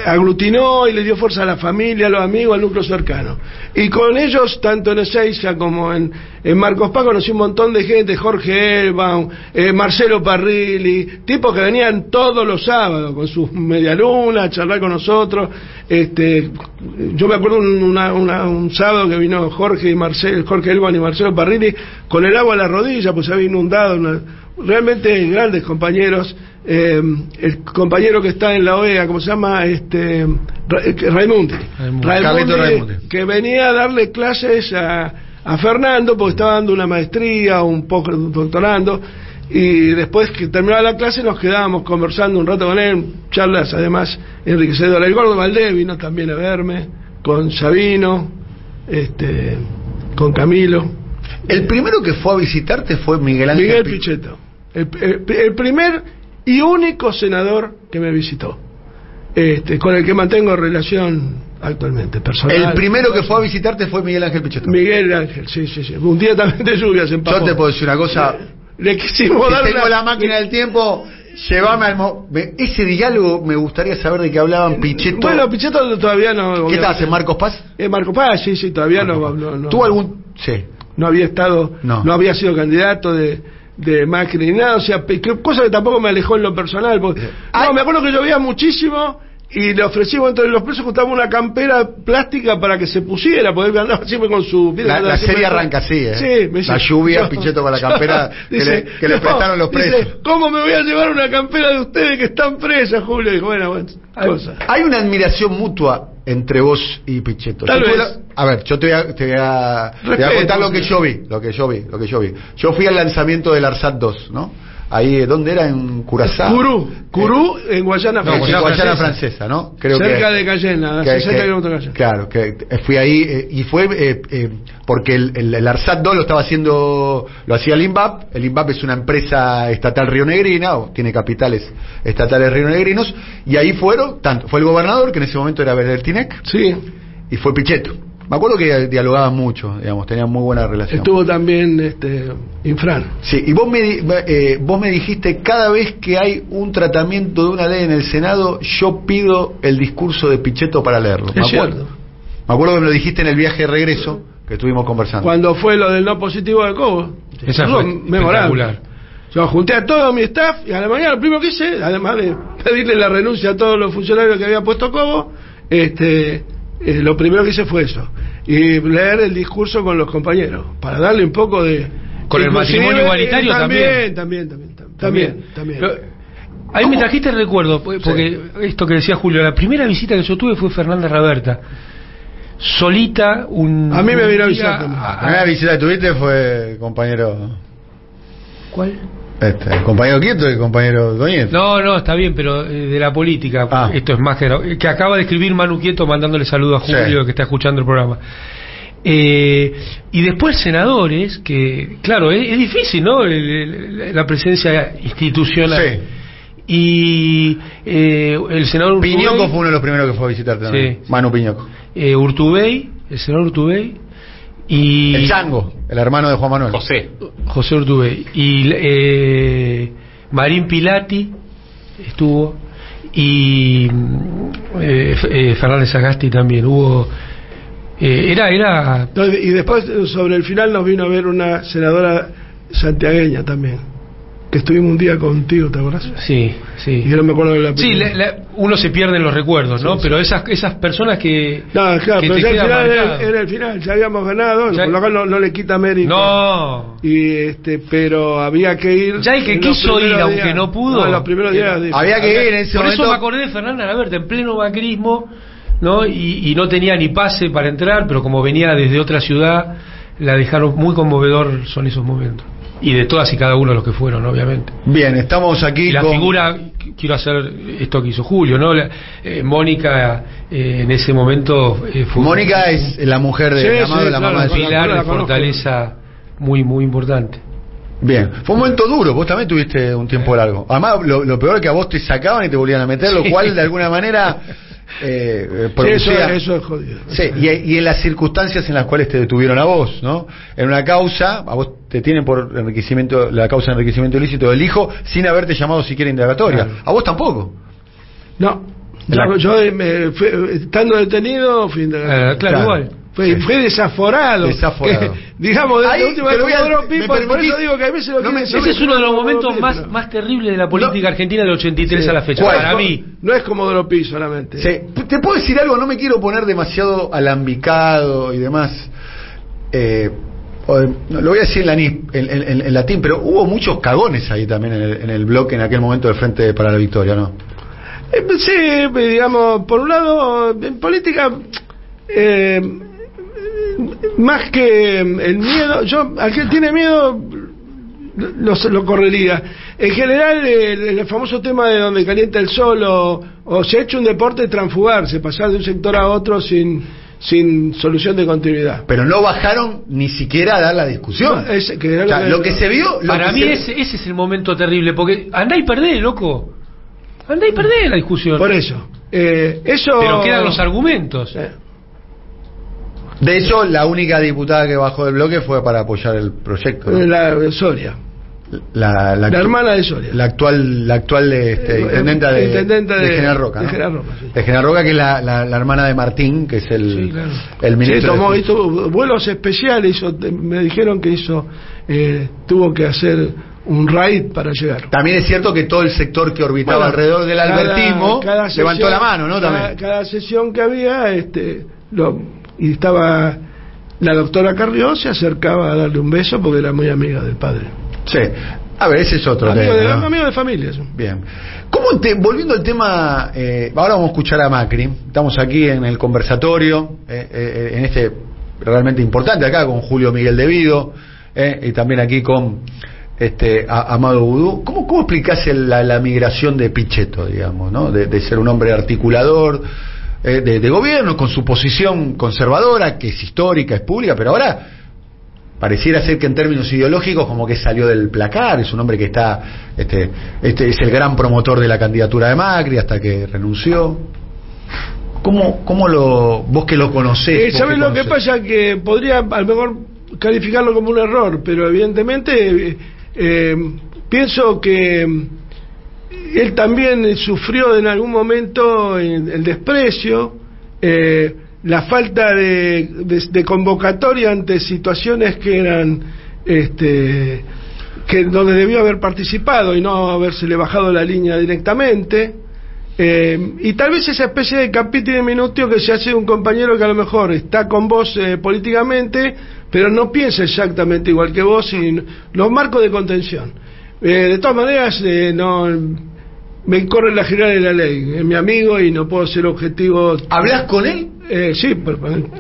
aglutinó y le dio fuerza a la familia, a los amigos, al núcleo cercano. Y con ellos, tanto en Ezeiza como en Marcos Paz, conocí un montón de gente, Jorge Elbaum, Marcelo Parrilli, tipos que venían todos los sábados con sus medialunas a charlar con nosotros. Yo me acuerdo un sábado que vino Jorge Elbaum y Marcelo Parrilli con el agua a la rodilla, pues se había inundado. Realmente grandes compañeros. El compañero que está en la OEA, ¿cómo se llama? Raimundi, que venía a darle clases a Fernando porque estaba dando una maestría, un poco doctorando, y después que terminaba la clase nos quedábamos conversando un rato con él, charlas además enriquecedoras. El Gordo Valdés vino también a verme, con Sabino, con Camilo. El primero que fue a visitarte fue Miguel Ángel Miguel Pichetto, el primer y único senador que me visitó, con el que mantengo relación actualmente, personal. El primero que fue a visitarte fue Miguel Ángel Pichetto. Miguel Ángel, sí. Un día también de lluvia se empapó. Yo te puedo decir una cosa. Le quisimos si dar tengo la máquina del tiempo, llévame al... Ese diálogo me gustaría saber de qué hablaban Pichetto. Bueno, Pichetto todavía no... ¿Qué estás en Marcos Paz? Marcos Paz, sí, todavía no. ¿Tuvo algún...? Sí. No había estado... No había sido candidato de Macri ni nada, o sea, cosa que tampoco me alejó en lo personal, porque, me acuerdo que llovía muchísimo y le ofrecimos entre los presos, juntamos una campera plástica para que se pusiera, porque él andaba siempre con su... La serie arranca así, Sí, me dice, la lluvia, Pichetto con la campera que le prestaron los presos. Dice, ¿cómo me voy a llevar una campera de ustedes que están presas, Julio? Dijo, bueno, cosa. Hay una admiración mutua entre vos y Pichetto. Tal vez. A ver, yo te voy a contar lo que yo vi. Yo fui al lanzamiento del ARSAT 2, ¿no? Ahí, ¿dónde era? En Curazao. Curú, en Guayana Francesa. En Guayana Francesa, ¿no? Creo cerca de Cayena, 60 kilómetros de Cayena. Claro, que fui ahí y fue porque el ARSAT 2 lo hacía el INVAP. El INVAP es una empresa estatal rionegrina, o tiene capitales estatales rionegrinos, y ahí fue el gobernador, que en ese momento era Bertinec, sí, y fue Pichetto. Me acuerdo que dialogaban mucho, digamos, tenían muy buena relación. Estuvo también Infran. Sí, y vos me dijiste, cada vez que hay un tratamiento de una ley en el Senado, yo pido el discurso de Pichetto para leerlo. Es cierto. Me acuerdo que me lo dijiste en el viaje de regreso, que estuvimos conversando. Cuando fue lo del no positivo de Cobo. Esa fue memorable. Yo junté a todo mi staff y a la mañana lo primero que hice, además de pedirle la renuncia a todos los funcionarios que había puesto Cobo, lo primero que hice fue eso, y leer el discurso con los compañeros para darle un poco de... Con el matrimonio igualitario también. Ahí me trajiste el recuerdo, porque esto que decía Julio, la primera visita que yo tuve fue Fernanda Raberta, solita, a mí me vino a visitar también. La primera visita que tuviste fue compañero... ¿Cuál? El compañero Quieto y el compañero Doñez. No, está bien, pero de la política. Esto es más que acaba de escribir Manu Quieto mandándole saludos a Julio, que está escuchando el programa. Y después senadores, que claro, es difícil, ¿no? La presencia institucional. Sí. Y el senador Urtubey, Piñoco fue uno de los primeros que fue a visitarte también. Sí. Manu Piñoco. El senador Urtubey. Y el Chango, el hermano de Juan Manuel. José Urtubey. Y Marín Pilati estuvo. Y Fernández Sagasti también. Hubo. Y después, sobre el final, nos vino a ver una senadora santiagueña también, que estuvimos un día contigo, ¿te acordás? Sí. Y yo no me acuerdo de la película. Sí, uno se pierde en los recuerdos, ¿no? Sí, pero esas personas que... No, claro, que pero ya era el final, ya habíamos ganado, por lo cual no le quita mérito. No. Y pero había que ir... Ya el que quiso ir, aunque no pudo... No, los primeros días... Había que ir en ese momento. Por eso me acordé de Fernanda Raberta, en pleno macrismo, ¿no? Y no tenía ni pase para entrar, pero como venía desde otra ciudad, la dejaron muy conmovedor, son esos momentos. Y de todas y cada uno de los que fueron, obviamente. Bien, estamos aquí y la figura, quiero hacer esto que hizo Julio, ¿no? Mónica, en ese momento... fue Mónica es la mujer de Amado, la mamá de su pilar de fortaleza muy, muy importante. Bien, fue un momento duro, vos también tuviste un tiempo largo. Además, lo peor es que a vos te sacaban y te volvían a meter, lo cual de alguna manera... producía... eso es jodido. Sí, y en las circunstancias en las cuales te detuvieron a vos, ¿no? En una causa, a vos te tienen por enriquecimiento, la causa de enriquecimiento ilícito del hijo, sin haberte llamado siquiera indagatoria. Claro. A vos tampoco. No, yo estando detenido fui indagatoria. Claro, igual. Fue desaforado. Digamos, desde la última vez por eso digo que a veces ese es uno de los momentos más terribles de la política argentina del 83 a la fecha. Para mí. No es Comodoro Pi solamente. Sí. Te puedo decir algo, no me quiero poner demasiado alambicado y demás. Lo voy a decir en latín, pero hubo muchos cagones ahí también en el bloque en aquel momento del Frente para la Victoria, ¿no? Sí, digamos, por un lado, en política... más que el miedo, al que tiene miedo lo correría. En general, el famoso tema de donde calienta el sol, o se ha hecho un deporte transfugarse, pasar de un sector a otro sin sin solución de continuidad. Pero no bajaron ni siquiera a dar la discusión. No, que era lo que se vio... Para mí ese es el momento terrible, porque andá y perdés, loco. Andá y perdés la discusión. Por eso. Eso... Pero quedan los argumentos. De hecho, la única diputada que bajó del bloque fue para apoyar el proyecto, ¿no? La Soria. La hermana de Soria. La actual intendenta de General Roca, ¿no? De General Roca, sí. De General Roca, que es la hermana de Martín, que es el, sí, claro. El ministro. Sí, hizo vuelos especiales, me dijeron que tuvo que hacer un raid para llegar. También es cierto que todo el sector que orbitaba alrededor del albertismo levantó la mano, ¿no? Cada sesión que había, y estaba la doctora Carrió, se acercaba a darle un beso porque era muy amiga del padre. Sí, a ver, ese es otro tema. Amigo de familia. Eso. Bien. Volviendo al tema, ahora vamos a escuchar a Macri. Estamos aquí en el conversatorio, en realmente importante acá con Julio Miguel Devido, y también aquí con Amado Vudú. ¿Cómo explicás la migración de Pichetto, digamos, ¿no? De ser un hombre articulador de gobierno, con su posición conservadora, que es histórica, es pública, pero ahora pareciera ser que en términos ideológicos como que salió del placar, es un hombre que está es el gran promotor de la candidatura de Macri hasta que renunció. Vos que lo conocés? ¿Sabés lo que pasa? Que podría a lo mejor calificarlo como un error, pero evidentemente pienso que él también sufrió en algún momento el desprecio, la falta de convocatoria ante situaciones que eran que donde debió haber participado y no habérsele bajado la línea directamente, y tal vez esa especie de capítulo diminutivo que se hace de un compañero que a lo mejor está con vos políticamente, pero no piensa exactamente igual que vos, y los marcos de contención. De todas maneras, no me corre la general de la ley, es mi amigo y no puedo ser objetivo. ¿Hablas con él? Sí,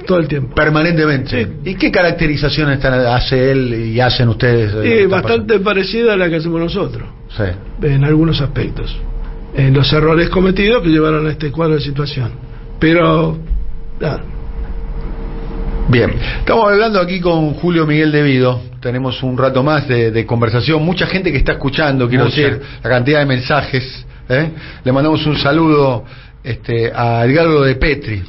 todo el tiempo. Permanentemente. Sí. ¿Y qué caracterizaciones hace él y hacen ustedes? Bastante parecida a la que hacemos nosotros. Sí. En algunos aspectos. En los errores cometidos que llevaron a este cuadro de situación. Pero, nada. Bien, estamos hablando aquí con Julio Miguel Devido. Tenemos un rato más de conversación. Mucha gente que está escuchando, quiero decir, la cantidad de mensajes. Le mandamos un saludo a Edgardo de Petri.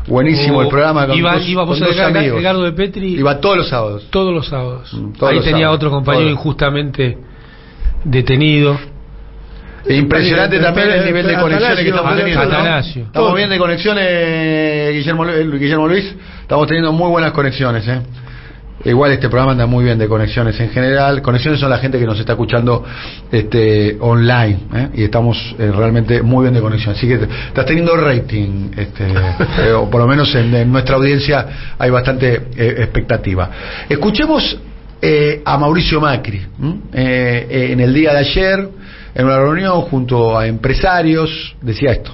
Buenísimo el programa con dos amigos. Edgardo de Petri iba todos los sábados. Todos los sábados. Ahí tenía sábados, otro compañero injustamente detenido. Impresionante también el nivel de conexiones que estamos teniendo, ¿no? Estamos bien de conexiones, Guillermo Luis. Estamos teniendo muy buenas conexiones, Igual este programa anda muy bien de conexiones en general. Conexiones son la gente que nos está escuchando online, y estamos realmente muy bien de conexión. Así que estás teniendo rating, o por lo menos en nuestra audiencia hay bastante expectativa. Escuchemos a Mauricio Macri en el día de ayer, en una reunión junto a empresarios, decía esto.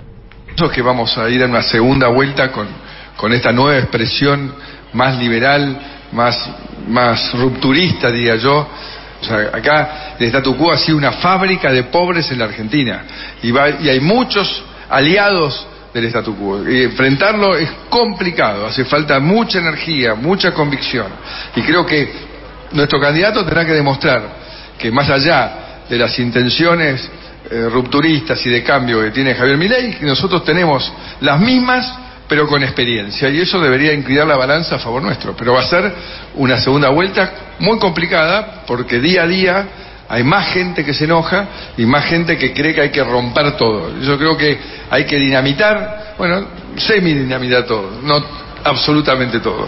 Que vamos a ir a una segunda vuelta con esta nueva expresión más liberal, más rupturista, diría yo. O sea, acá el statu quo ha sido una fábrica de pobres en la Argentina y hay muchos aliados del statu quo. Y enfrentarlo es complicado, hace falta mucha energía, mucha convicción. Y creo que nuestro candidato tendrá que demostrar que más allá de las intenciones rupturistas y de cambio que tiene Javier Milei, que nosotros tenemos las mismas pero con experiencia, y eso debería inclinar la balanza a favor nuestro. Pero va a ser una segunda vuelta muy complicada, porque día a día hay más gente que se enoja y más gente que cree que hay que romper todo. Yo creo que hay que dinamitar, semi-dinamitar todo, no absolutamente todo.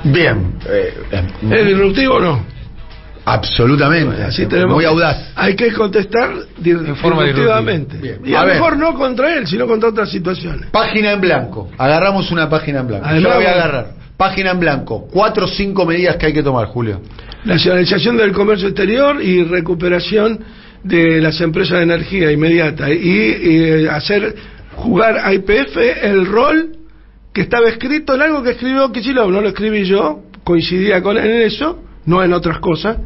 Bien. ¿Es disruptivo o no? Absolutamente, así muy audaz. Hay que contestar disruptivamente. Y a lo mejor no contra él, sino contra otras situaciones. Página en blanco. Agarramos una página en blanco. Además, yo la voy a agarrar. Página en blanco. 4 o 5 medidas que hay que tomar, Julio. Nacionalización del comercio exterior y recuperación de las empresas de energía inmediata. Y hacer jugar a YPF el rol que estaba escrito en algo que escribió Kicillof. No lo escribí yo, coincidía con él en eso, no en otras cosas,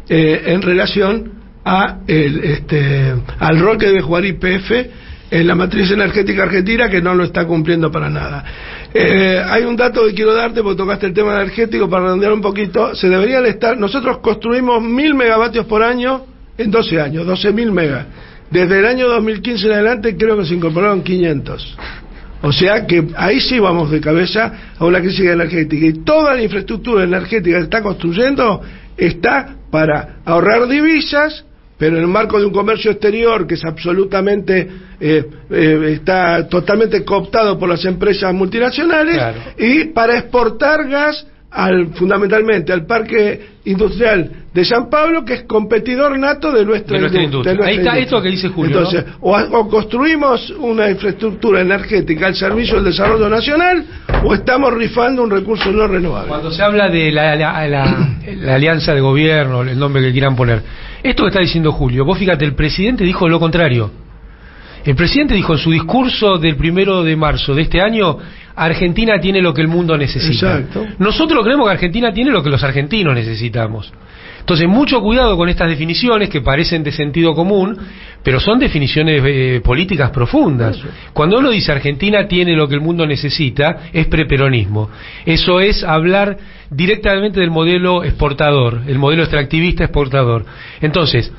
en relación a al rol que debe jugar YPF en la matriz energética argentina, que no lo está cumpliendo para nada. Hay un dato que quiero darte porque tocaste el tema energético para redondear un poquito. Se deberían estar, nosotros construimos 1000 megavatios por año en 12 años, 12.000 megas. Desde el año 2015 en adelante creo que se incorporaron 500. O sea que ahí sí vamos de cabeza a una crisis energética. Y toda la infraestructura energética que está construyendo está para ahorrar divisas, pero en el marco de un comercio exterior que es absolutamente está totalmente cooptado por las empresas multinacionales, claro, y para exportar gas fundamentalmente al parque industrial de San Pablo, que es competidor nato de nuestra industria. Ahí está esto que dice Julio. Entonces, ¿no? o construimos una infraestructura energética al servicio del desarrollo nacional, o estamos rifando un recurso no renovable. Cuando se habla de la alianza de gobierno, el nombre que quieran poner, esto que está diciendo Julio, vos fíjate, el presidente dijo lo contrario. El presidente dijo en su discurso del 1 de marzo de este año: Argentina tiene lo que el mundo necesita. Exacto. Nosotros creemos que Argentina tiene lo que los argentinos necesitamos. Entonces, mucho cuidado con estas definiciones que parecen de sentido común, pero son definiciones políticas profundas. Cuando uno dice Argentina tiene lo que el mundo necesita, es preperonismo. Eso es hablar directamente del modelo exportador, el modelo extractivista exportador. Entonces,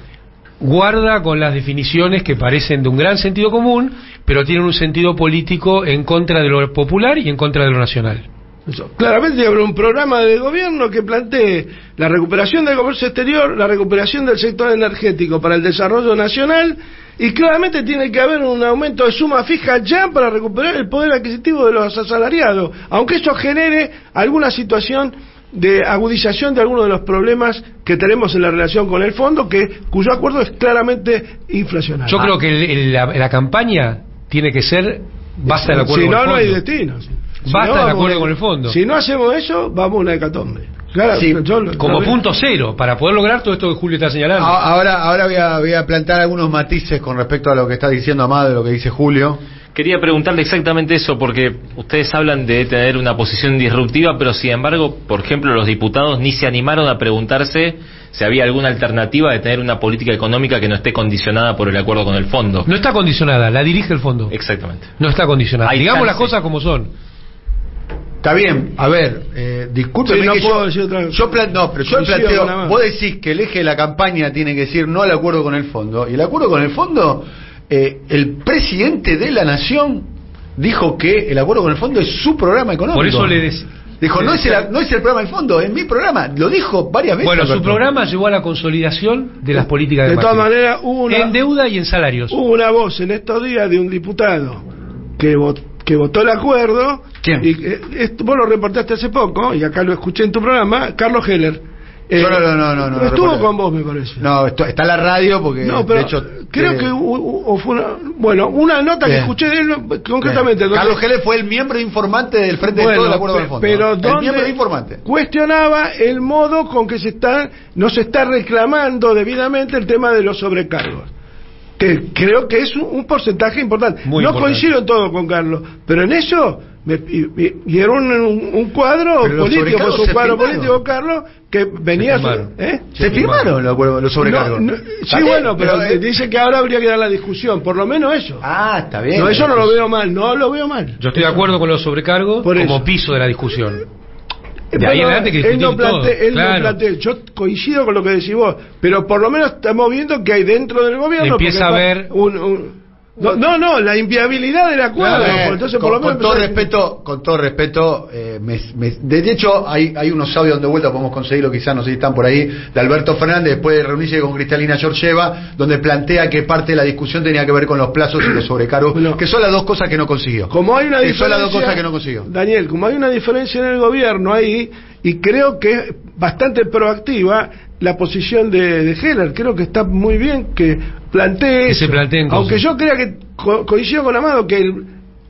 guarda con las definiciones que parecen de un gran sentido común, pero tienen un sentido político en contra de lo popular y en contra de lo nacional. Eso. Claramente habrá un programa de gobierno que plantee la recuperación del comercio exterior, la recuperación del sector energético para el desarrollo nacional, y claramente tiene que haber un aumento de suma fija ya para recuperar el poder adquisitivo de los asalariados, aunque eso genere alguna situación de agudización de algunos de los problemas que tenemos en la relación con el fondo, cuyo acuerdo es claramente inflacionario. Yo creo que la campaña tiene que ser basta el acuerdo con el fondo. Si no, no hay destino. Basta el acuerdo con el fondo. Si no hacemos eso, vamos a una hecatombe. Claro, sí, como punto cero, para poder lograr todo esto que Julio está señalando. Ahora voy a plantear algunos matices con respecto a lo que está diciendo Amado, de lo que dice Julio. Quería preguntarle exactamente eso, porque ustedes hablan de tener una posición disruptiva, pero sin embargo, por ejemplo, los diputados ni se animaron a preguntarse si había alguna alternativa de tener una política económica que no esté condicionada por el acuerdo con el fondo. No está condicionada, la dirige el fondo. Exactamente. No está condicionada. Digamos chance. Las cosas como son. Está bien, a ver, discúlpeme, sí, no que puedo decir otra cosa. yo planteo, vos decís que el eje de la campaña tiene que decir no al acuerdo con el fondo, y el acuerdo con el fondo, el presidente de la nación dijo que el acuerdo con el fondo es su programa económico. Por eso dijo, no es el programa del fondo, es mi programa, lo dijo varias veces. Bueno, Alberto. Su programa llevó a la consolidación de las políticas de todas maneras, en deuda y en salarios. Hubo una voz en estos días de un diputado que votó el acuerdo. ¿Quién? Y vos lo reportaste hace poco, y acá lo escuché en tu programa, Carlos Heller. No. Estuvo con vos, me parece. No, está en la radio porque, no, pero de hecho, creo que fue una nota que escuché de él concretamente. Carlos Heller fue el miembro informante del Frente de Todo el Acuerdo del Fondo. Pero el miembro informante. Cuestionaba el modo con que no se está reclamando debidamente el tema de los sobrecargos, que creo que es un porcentaje importante. Muy no importante. coincido en todo con Carlos, pero en eso y era un cuadro político, pues un cuadro político, Carlos, que venía se firmaron los sobrecargos. Sí, bueno, pero dice que ahora habría que dar la discusión, por lo menos eso. Está bien. No, eso no lo veo mal, Yo estoy de acuerdo con los sobrecargos como piso de la discusión. De ahí adelante que él no plantea, yo coincido con lo que decís vos, pero por lo menos estamos viendo que hay dentro del gobierno empieza a haber No, la inviabilidad del acuerdo. Entonces, por lo menos con todo respeto, de hecho hay unos audios dando vuelta, podemos conseguirlo, quizás no sé si están por ahí, de Alberto Fernández después de reunirse con Cristalina Georgieva, donde plantea que parte de la discusión tenía que ver con los plazos y los sobrecargos, que son las dos cosas que no consiguió. Como hay una diferencia, son las dos cosas que no consiguió. Daniel, como hay una diferencia en el gobierno ahí, y creo que es bastante proactiva la posición de Heller, creo que está muy bien que plantee eso, aunque yo crea que coincido con Amado que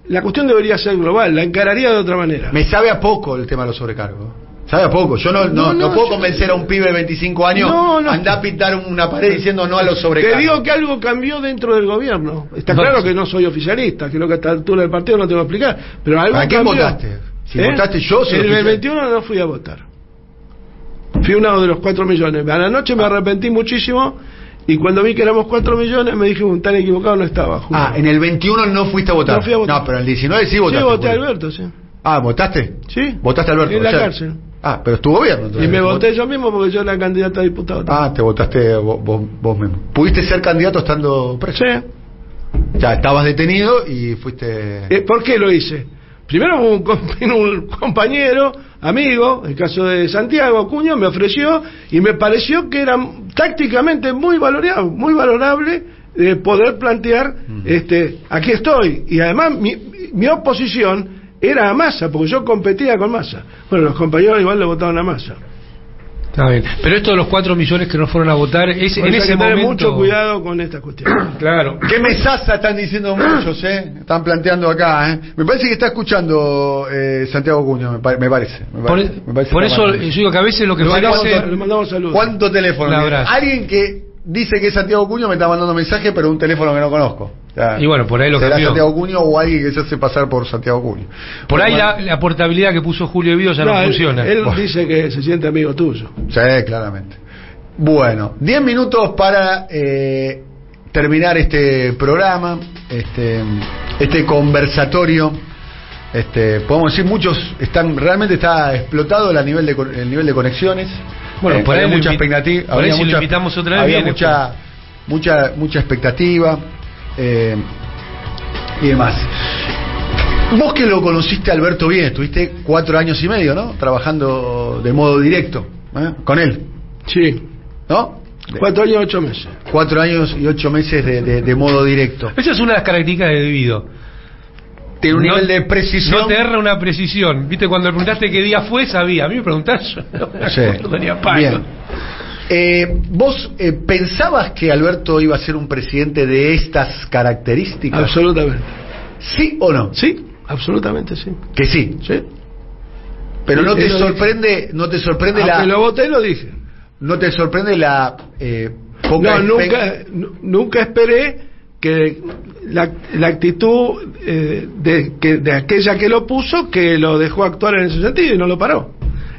la cuestión debería ser global, la encararía de otra manera. Me sabe a poco el tema de los sobrecargos. Sabe a poco. Yo no puedo convencer a un pibe de 25 años andá a pintar una pared diciendo no a los sobrecargos. Te digo que algo cambió dentro del gobierno. Está claro que no soy oficialista, creo que a esta altura del partido no te voy a explicar, pero algo ¿Para cambió. quién votaste? Si votaste yo, en el 21 no fui a votar. Fui uno de los 4 millones. A la noche me arrepentí muchísimo, y cuando vi que éramos 4 millones me dije, tan equivocado no estaba. En el 21 no fuiste a votar. No fui a votar. No, pero en el 19 sí votaste. Sí, voté a Alberto, sí. Ah, ¿votaste? Sí. ¿Votaste a Alberto? En la O sea, cárcel. Ah, pero estuvo bien. Entonces. Y me voté yo mismo porque yo era candidato a diputado. Ah, te votaste vos mismo. ¿Pudiste ser candidato estando preso? Sí. Ya, estabas detenido y fuiste... ¿Por qué lo hice? Primero un compañero, amigo, el caso de Santiago Acuña, me ofreció y me pareció que era tácticamente muy valorable poder plantear, aquí estoy. Y además mi oposición era a Massa, porque yo competía con Massa. Bueno, los compañeros igual le votaron a Massa. Está bien. Pero esto de los 4 millones que no fueron a votar, en ese que tener momento... mucho cuidado con esta cuestión. Claro. ¿Qué mesaza están diciendo muchos, Están planteando acá, Me parece que está escuchando Santiago Cuño, me parece. Por eso yo digo que a veces lo que parece... Le mandamos saludos. ¿Cuánto teléfono? Alguien que dice que es Santiago Cuño me está mandando mensaje, pero un teléfono que no conozco. O sea, y bueno, por ahí lo será cambió. Santiago Cuño o alguien que se hace pasar por Santiago Cuño. Por ahí la portabilidad que puso Julio Evido ya no funciona. Él dice que se siente amigo tuyo. Sí, claramente. Bueno, 10 minutos para terminar este programa, este conversatorio. Podemos decir, muchos realmente está explotado el nivel de conexiones. Bueno, por ahí mucha expectativa. Por ahí si lo invitamos otra vez. Había mucha expectativa y demás. Vos que lo conociste a Alberto bien, estuviste 4 años y medio, ¿no? Trabajando de modo directo con él. Sí. ¿No? 4 años y 8 meses. 4 años y 8 meses de modo directo. Esa es una de las características de Evido. Tiene un nivel de precisión. No te erra una precisión. Viste, cuando le preguntaste qué día fue, sabía. A mí me preguntás, yo no tenía pago. Bien. ¿Vos pensabas que Alberto iba a ser un presidente de estas características? Absolutamente. ¿Sí o no? Sí, absolutamente sí. Que sí. Sí. Pero no te sorprende, que lo voté, lo dije. ¿No te sorprende la poca nunca esperé que la actitud de aquella que lo puso, que lo dejó actuar en ese sentido y no lo paró.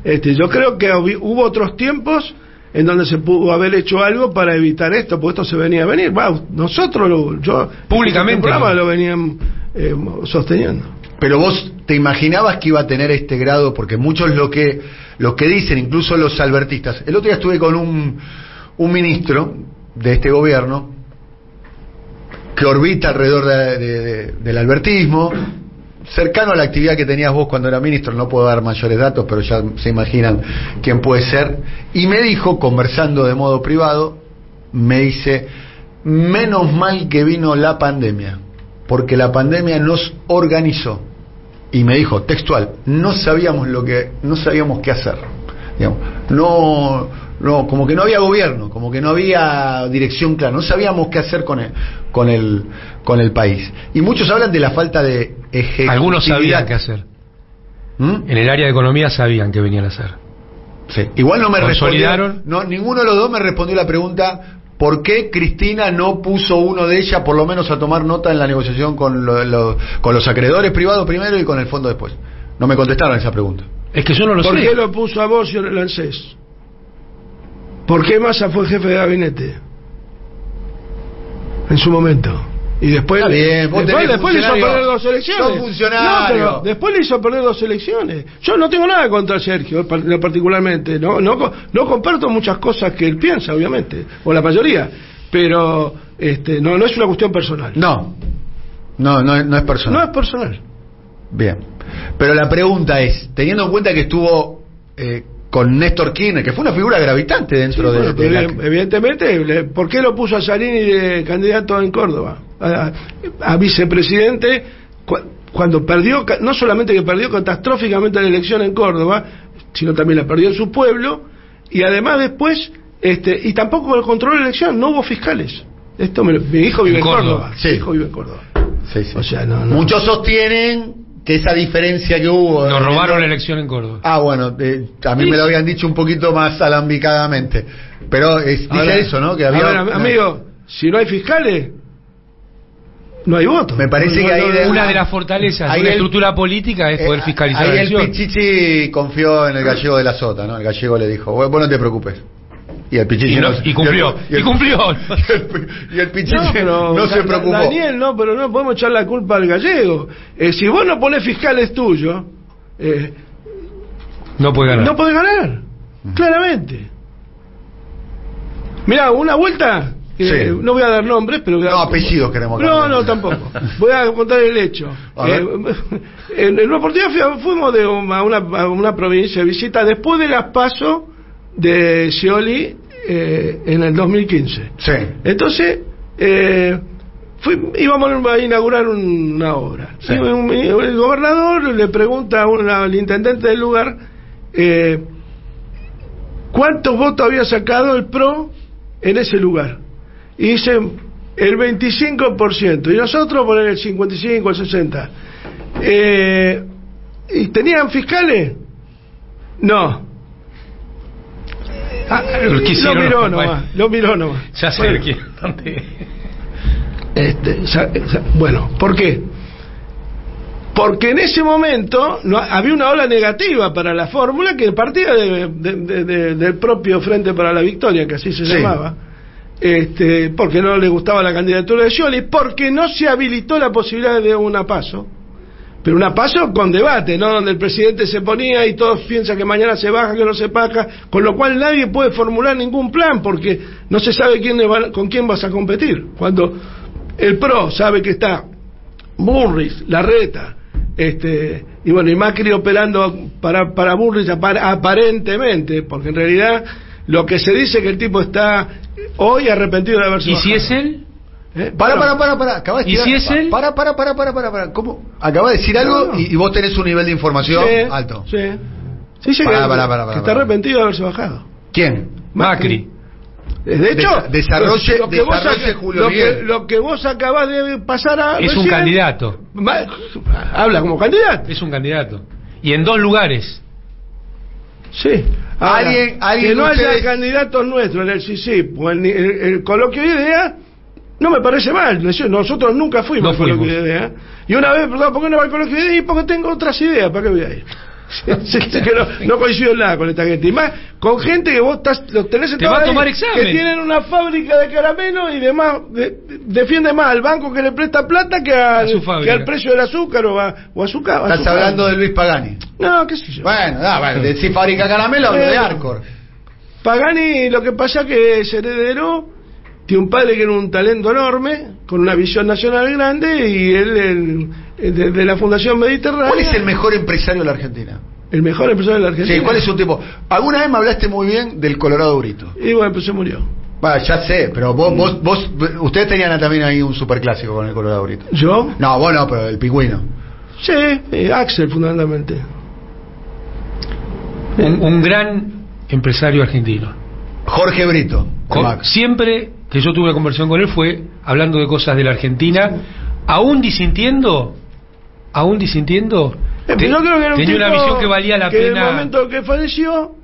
Yo creo que hubo otros tiempos en donde se pudo haber hecho algo para evitar esto, porque esto se venía a venir. Nosotros, yo públicamente, el programa lo venían sosteniendo. Pero vos te imaginabas que iba a tener este grado, porque muchos lo que dicen, incluso los albertistas. El otro día estuve con un ministro de este gobierno que orbita alrededor del albertismo, cercano a la actividad que tenías vos cuando eras ministro. No puedo dar mayores datos, pero ya se imaginan quién puede ser. Y me dijo, conversando de modo privado, me dice: menos mal que vino la pandemia, porque la pandemia nos organizó. Y me dijo textual: no sabíamos qué hacer, digamos. No, como que no había gobierno, como que no había dirección clara, no sabíamos qué hacer con el país. Y muchos hablan de la falta de ejecutividad. Algunos sabían qué hacer. En el área de economía sabían qué venían a hacer. Sí. Igual no me respondieron. Ninguno de los dos me respondió la pregunta: ¿por qué Cristina no puso uno de ellas, por lo menos, a tomar nota en la negociación con los acreedores privados primero y con el fondo después? No me contestaron esa pregunta. Es que yo no lo sé. ¿Por qué lo puso a vos y el ANSES? ¿Por qué Massa fue jefe de gabinete en su momento? Y después le hizo perder 2 elecciones. Son funcionarios. Pero después le hizo perder 2 elecciones. Yo no tengo nada contra Sergio, particularmente. No comparto muchas cosas que él piensa, obviamente, o la mayoría. Pero no es una cuestión personal. No es personal. No es personal. Bien. Pero la pregunta es, teniendo en cuenta que estuvo con Néstor Kirchner, que fue una figura gravitante dentro evidentemente, ¿por qué lo puso a Zarini de candidato en Córdoba? A vicepresidente, cuando perdió, no solamente que perdió catastróficamente la elección en Córdoba, sino también la perdió en su pueblo, y además después, y tampoco controló la elección, no hubo fiscales. Mi hijo vive en Córdoba. Sí. Mi hijo vive en Córdoba. Sí. O sea, muchos sostienen que esa diferencia que hubo... Nos robaron la elección en Córdoba. Bueno, a mí me lo habían dicho un poquito más alambicadamente. Pero dice eso, ¿no? Que había... amigo, si no hay fiscales, no hay votos. Me parece que una de las fortalezas de una estructura política es poder fiscalizar ahí la elección. El Pichichi confió en el gallego de la Sota, ¿no? El gallego le dijo: vos no te preocupes. Y el Pichichi y cumplió. Y el Pichichi no se preocupó. Daniel, pero no podemos echar la culpa al gallego. Si vos no ponés fiscales tuyos, no puede ganar. No puede ganar, claramente. Mirá, una vuelta, no voy a dar nombres, pero... No, apellidos queremos cambiar. No, tampoco. Voy a contar el hecho. En una oportunidad fuimos a una provincia de visita después de las PASO de Scioli en el 2015. Sí. Entonces, íbamos a inaugurar una obra. Sí. Y el gobernador le pregunta al intendente del lugar cuántos votos había sacado el PRO en ese lugar. Y dice el 25%, y nosotros poner el 55, el 60. ¿Y tenían fiscales? No. Lo miró nomás. Ya sé bueno, quién. Bueno, ¿por qué? Porque en ese momento había una ola negativa para la fórmula que partía del propio Frente para la Victoria, que así se llamaba, porque no le gustaba la candidatura de Scioli, porque no se habilitó la posibilidad de una PASO, pero una PASO con debate, ¿no? Donde el presidente se ponía y todos piensan que mañana se baja, que no se baja, con lo cual nadie puede formular ningún plan, porque no se sabe con quién vas a competir. Cuando el PRO sabe que está Bullrich, Larreta, y bueno, y Macri operando para Bullrich aparentemente, porque en realidad lo que se dice es que el tipo está hoy arrepentido de haberse bajado. ¿Y si es él? Para. Acabas de ¿Y si es él? Para. ¿Cómo? Acabas de decir algo y vos tenés un nivel de información alto. Sí. Dice que está arrepentido de haberse bajado. ¿Quién? Macri. De hecho, desarrolle Julio Miguel. Lo que vos acabás de pasar a... Es un candidato. Habla como candidato. Es un candidato. Y en 2 lugares. Sí. Ahora, ¿Alguien que no ustedes... haya candidatos nuestros en el CICIP o en el coloquio de ideas, no me parece mal. Nosotros nunca fuimos al coloquio de ideas. Y una vez, perdón, ¿por qué no va al coloquio de ideas? Y porque tengo otras ideas. ¿Para qué voy a ir? que no coincido en nada con esta gente, y más con gente que vos los tenés en va a tomar examen, que tienen una fábrica de caramelos y demás, defiende más al banco que le presta plata que al precio del azúcar o a su casa. Estás hablando de Luis Pagani. No, qué sé yo. Bueno, si fábrica caramelo hablo de Arcor. Pagani, lo que pasa que es heredero, tiene un padre que era un talento enorme, con una visión nacional grande, y él de la Fundación Mediterránea. ¿Cuál es el mejor empresario de la Argentina? El mejor empresario de la Argentina. Sí, ¿cuál es su tipo? Alguna vez me hablaste muy bien del Colorado Brito. Y bueno, pues se murió. Ya sé, pero ustedes tenían también ahí un superclásico con el Colorado Brito. ¿Yo? No, vos no, pero el Pingüino. Sí, Axel fundamentalmente. Un gran empresario argentino. Jorge Brito. Siempre que yo tuve una conversación con él fue hablando de cosas de la Argentina, aún disintiendo, yo creo que era tenía una visión que valía la pena. En el momento que falleció,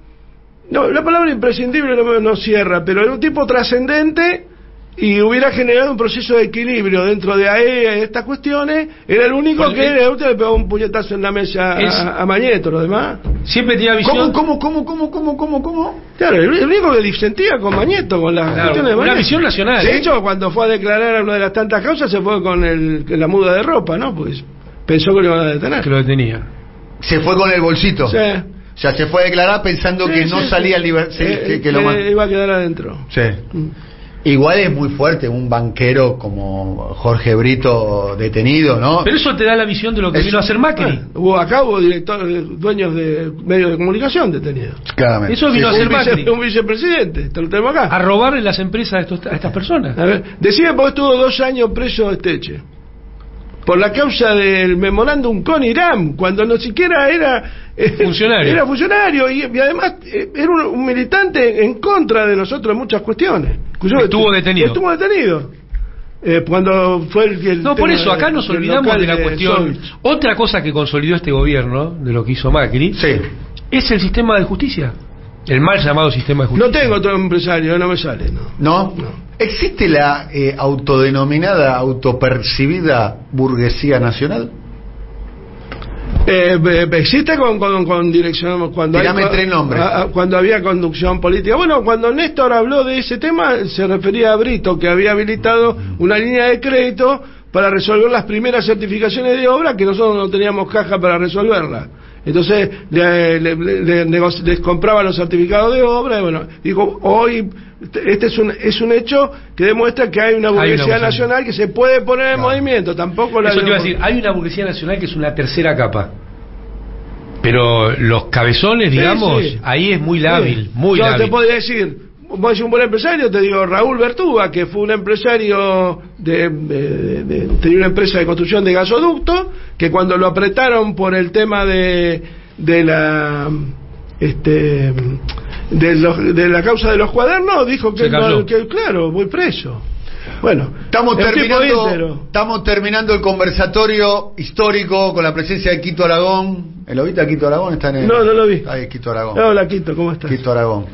la palabra imprescindible no cierra, pero era un tipo trascendente y hubiera generado un proceso de equilibrio dentro de AEA y estas cuestiones. Era el único que le pegaba un puñetazo en la mesa a Mañeto, los demás. Siempre tenía visión. ¿Cómo? Claro, el único que disentía con Mañeto, con las cuestiones de Mañeto. Una visión nacional. De hecho, cuando fue a declarar a una de las tantas causas, se fue con la muda de ropa, ¿no? Pues pensó que lo iban a detener. Que lo detenía. Se fue con el bolsito. Sí. O sea, se fue a declarar pensando que no salía el que iba a quedar adentro. Sí. Igual es muy fuerte un banquero como Jorge Brito detenido, ¿no? Pero eso te da la visión de lo que vino a hacer Macri. Hubo dueños de medios de comunicación detenidos. Claramente. Eso vino a hacer Macri. Un vicepresidente, te lo tenemos acá. A robarle las empresas a estas personas. A ver, decime por qué estuvo 2 años preso Esteche. Por la causa del memorándum con Irán, cuando no siquiera era funcionario. Era funcionario y además era un militante en contra de nosotros en muchas cuestiones. Estuvo detenido. Cuando fue el no, por eso acá nos olvidamos de la cuestión. Otra cosa que consolidó este gobierno, de lo que hizo Macri, es el sistema de justicia. El mal llamado sistema de justicia. No tengo otro empresario, no me sale. ¿No? ¿Existe la autodenominada, autopercibida burguesía nacional? Existe con dirección cuando tirame 3 nombres. Cuando había conducción política. Bueno, cuando Néstor habló de ese tema se refería a Brito, que había habilitado una línea de crédito para resolver las primeras certificaciones de obra que nosotros no teníamos caja para resolverla. Entonces les compraba los certificados de obra. Y bueno, digo, hoy este es un hecho que demuestra que hay una burguesía nacional que se puede poner en movimiento. Tampoco la... Eso te iba a decir, hay una burguesía nacional que es una tercera capa. Pero los cabezones, digamos, sí. Ahí es muy lábil, muy lábil. Yo te podría decir, vos decís un buen empresario, te digo Raúl Bertuga, que fue un empresario tenía una empresa de construcción de gasoducto, que cuando lo apretaron por el tema de la causa de los cuadernos, dijo que claro, voy preso. Bueno, estamos terminando el conversatorio histórico con la presencia de Quito Aragón. ¿Lo viste a Quito Aragón? Está en No lo vi. Ahí, Quito Aragón. Hola, Quito, ¿cómo estás? Quito Aragón.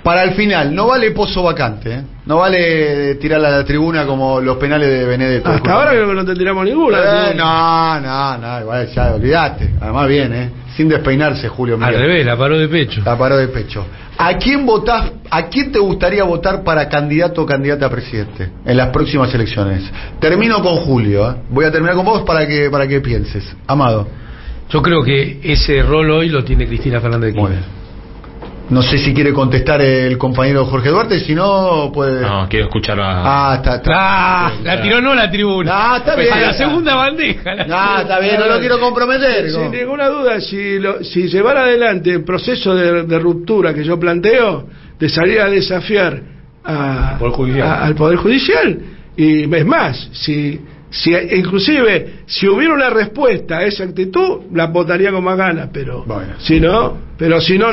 Para el final, no vale pozo vacante, ¿eh? No vale tirar a la tribuna como los penales de Benedetto. Hasta ahora creo que no te tiramos ninguna. No, igual ya olvidaste. Además bien, sin despeinarse Julio Miguel. Al revés, la paró de pecho. ¿A quién votás? ¿A quién te gustaría votar para candidato o candidata a presidente en las próximas elecciones? Termino con Julio, Voy a terminar con vos para que pienses. Amado. Yo creo que ese rol hoy lo tiene Cristina Fernández de Kirchner. Muy bien. No sé si quiere contestar el compañero Jorge Duarte, si no puede... No, quiero escucharlo la tiró no la tribuna. Está bien. A la segunda bandeja. Está bien, no lo quiero comprometer. Sin ninguna duda, si llevar adelante el proceso de ruptura que yo planteo, de salir a desafiar al Poder Judicial, y es más, inclusive si hubiera una respuesta a esa actitud, la votaría con más ganas, pero bueno. si no,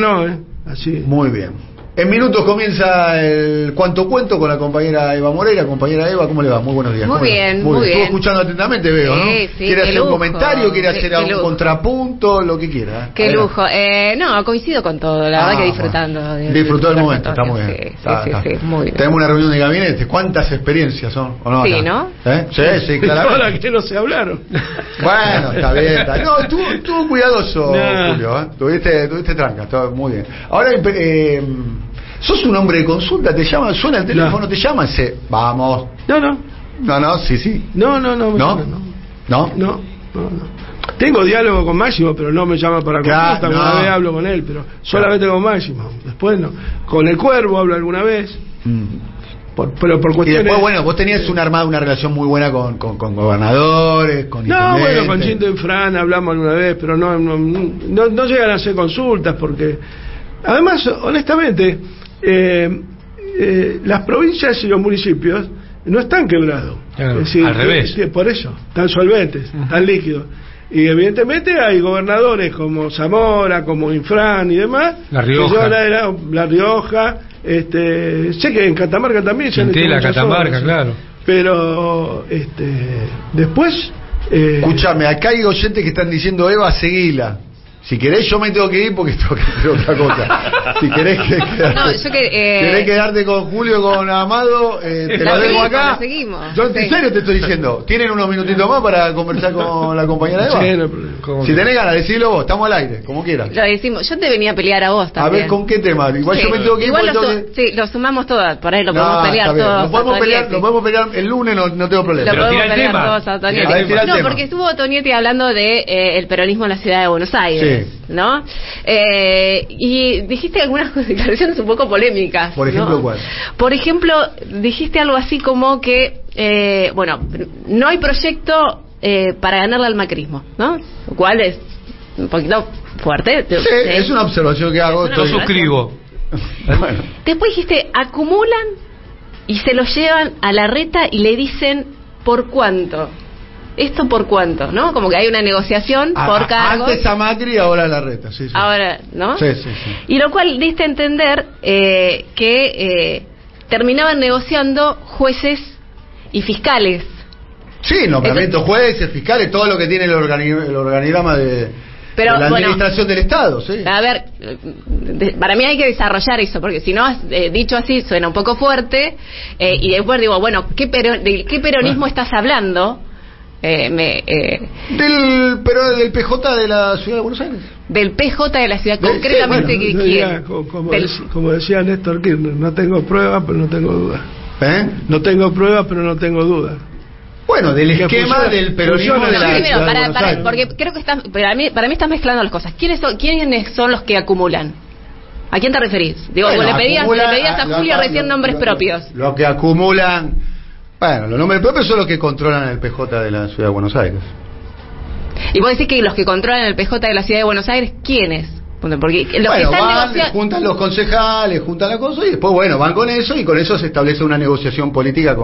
no, así. Muy bien. En minutos comienza el Cuánto Cuento con la compañera Eva Moreira. Compañera Eva, ¿cómo le va? Muy buenos días. Muy bien, muy bien. Estuvo escuchando atentamente, veo, ¿no? Sí, ¿Quiere hacer un comentario? ¿Quiere hacer un contrapunto? Lo que quiera. Qué lujo. No, coincido con todo. La verdad que disfrutando. Disfrutó del momento, está muy bien. Sí, muy bien. Tenemos una reunión de gabinete. ¿Cuántas experiencias son? ¿O no? Sí, acá? ¿no? Sí, claro. Ahora que no se hablaron. Bueno, está bien. No, estuvo cuidadoso, Julio. Tuviste tranca, todo muy bien. Ahora, ¿sos un hombre de consulta? ¿Te llama? ¿Suena el teléfono? No. ¿Te llama? Vamos. No, sí. No. Tengo diálogo con Máximo, pero no me llama para consulta. Alguna vez hablo con él, pero solamente con Máximo. Después no. Con el Cuervo hablo alguna vez. Pero por cuestiones... Y después, bueno, vos tenías una relación muy buena con gobernadores, con intendentes. Con Chinto y Fran hablamos alguna vez, pero no llegan a hacer consultas porque... Además, honestamente, las provincias y los municipios no están quebrados. Claro, es decir, al revés. Por eso, están solventes, están líquidos. Y evidentemente hay gobernadores como Zamora, como Infran y demás. La Rioja. La Rioja. Sé que en Catamarca también se han hecho muchas Catamarca, obras, claro. Pero después... Escúchame, acá hay oyentes que están diciendo, Eva, seguila. Si querés yo me tengo que ir porque tengo que hacer otra cosa. Si querés querés quedarte con Julio, con Amado, te lo dejo acá. Yo en serio te estoy diciendo, tienen unos minutitos más para conversar con la compañera Eva. Sí, si tenés ganas, decilo vos, estamos al aire, como quieras. Lo decimos, yo te venía a pelear a vos también. A ver, ¿con qué tema? Igual yo me tengo que ir. Igual lo sumamos todas, por ahí lo podemos pelear todos. Lo podemos pelear el lunes, no tengo problema. Lo podemos pelear todos a Tonietti. No, porque estuvo Tonietti hablando de el peronismo en la ciudad de Buenos Aires. ¿No? Y dijiste algunas declaraciones un poco polémicas. Por ejemplo, ¿cuál? Por ejemplo, dijiste algo así como que, no hay proyecto para ganarle al macrismo, ¿no? Lo cual es un poquito fuerte. Sí, es una observación que hago. Lo suscribo. Bueno. Después dijiste, acumulan y se lo llevan a Larreta y le dicen ¿por cuánto? ¿Esto por cuánto? ¿No? Como que hay una negociación por cargos. Antes a Macri, ahora a Larreta, sí. Ahora, ¿no? Sí. Y lo cual diste a entender que terminaban negociando jueces y fiscales. Sí, nombramientos jueces, fiscales, todo lo que tiene el organigrama de la administración del Estado, sí. A ver, para mí hay que desarrollar eso, porque si no, dicho así, suena un poco fuerte, y después digo, bueno, ¿de qué peronismo estás hablando? Del PJ de la ciudad de Buenos Aires. Del PJ de la ciudad, concretamente. Como decía Néstor Kirchner, no tengo pruebas pero no tengo dudas. No tengo pruebas pero no tengo dudas. Bueno, del esquema funciona- del peronismo funciona de la así. Primero, ciudad de Buenos Aires. porque creo que para mí estás mezclando las cosas. ¿Quiénes son los que acumulan? ¿A quién te referís? Digo, Bueno, le pedías acumulan- a Julio recién nombres propios. Lo que acumulan, bueno, los nombres propios son los que controlan el PJ de la ciudad de Buenos Aires. Y vos decís que los que controlan el PJ de la ciudad de Buenos Aires, ¿quiénes? Porque los que Bueno, están van, negociando... juntan los concejales, juntan la cosa y después, bueno, van con eso y con eso se establece una negociación política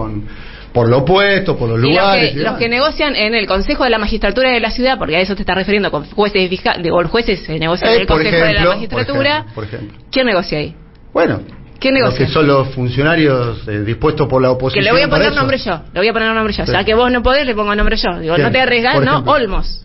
por los puestos, por los Y lugares. los que negocian en el Consejo de la Magistratura de la ciudad, porque a eso te está refiriendo, con jueces y fiscales, o los jueces se negocian en el por Consejo de la ejemplo, Magistratura. por ejemplo. ¿Quién negocia ahí? Bueno, ¿Quién los negocia? que son los funcionarios dispuestos por la Que oposición. le voy a para poner eso. nombre yo. Le voy a poner nombre yo. Sí. Ya que vos no podés, le pongo nombre yo. Digo, ¿Quién? no te arriesgás, Por no, ejemplo. Olmos.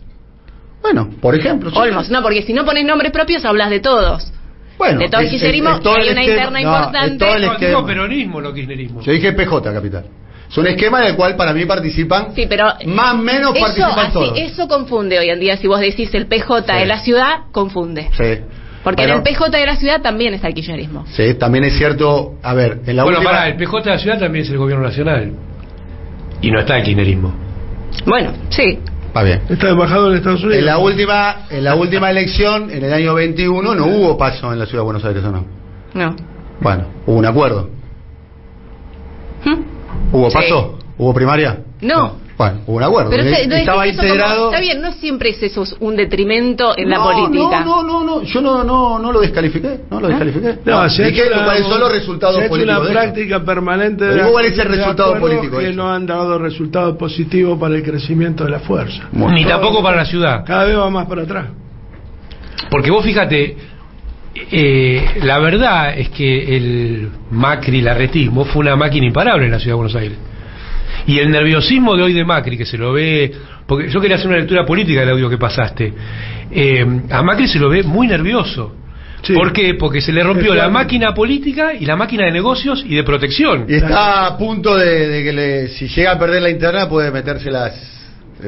Bueno, por ejemplo. sí. Olmos, no, porque si no pones nombres propios hablas de todos. Bueno, de todo el kirchnerismo, es todo hay el una esquema- interna no, importante. es todo el No, esquema. digo peronismo, no kirchnerismo. Yo dije PJ, capital. Es un esquema del cual para mí participan, Sí, pero más o menos eso, participan todos. eso confunde hoy en día. Si vos decís el PJ de Sí. la ciudad, confunde. Sí. Porque Bueno, en el PJ de la ciudad también está el kirchnerismo. Sí, también es cierto. A ver, en la Bueno, última. el PJ de la ciudad también es el gobierno nacional. Y no está el kirchnerismo. Bueno, sí. Está bien. Está embajador en Estados Unidos. En la última elección, en el año 21, no hubo paso en la ciudad de Buenos Aires, ¿o no? No. Bueno, hubo un acuerdo. ¿Hubo Sí. paso? ¿Hubo primaria? No. Bueno, hubo un acuerdo. Pero Estaba es eso como- integrado. está bien, no siempre es eso un detrimento en la No, política. No, yo no lo descalifiqué, no lo descalifiqué. No, se ha dije hecho una- cuáles son los resultados se ha hecho políticos una de eso. práctica permanente Pero de digo, ¿cuál es el de resultado acuerdos político de que eso? no han dado resultados positivos para el crecimiento de la fuerza. Ni tampoco para la ciudad. Cada vez va más para atrás. Porque vos fíjate, la verdad es que el Macri, el arretismo, fue una máquina imparable en la ciudad de Buenos Aires. Y el nerviosismo de hoy de Macri, que se lo ve, porque yo quería hacer una lectura política del audio que pasaste, a Macri se lo ve muy nervioso. Sí. ¿Por qué? Porque se le rompió la Efectivamente. máquina política y la máquina de negocios y de protección. Y está a punto de que si llega a perder la interna puede meterse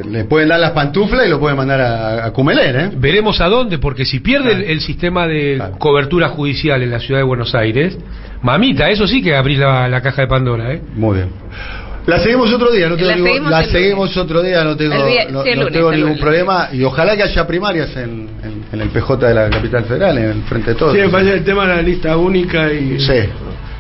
le pueden dar las pantuflas y lo pueden mandar a Cumelén, ¿eh? Veremos a dónde, porque si pierde Claro. el sistema de Claro. cobertura judicial en la ciudad de Buenos Aires, mamita, eso sí que abrís la caja de Pandora, ¿eh? Muy bien. La seguimos otro día, no tengo La ningún- seguimos la el seguimos lunes. otro día, no tengo, El día- no, sí, el no lunes, tengo el ningún lunes. problema y ojalá que haya primarias en el PJ de la capital federal, en el frente de todos. Sí, me parece el tema de la lista única y Sí.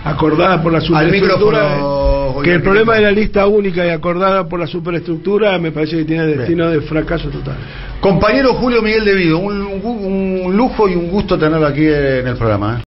acordada por la Al superestructura. micrófono. Que el problema de la lista única y acordada por la superestructura me parece que tiene destino de fracaso total. Compañero Julio Miguel Devido, un lujo y un gusto tenerlo aquí en el programa, ¿eh?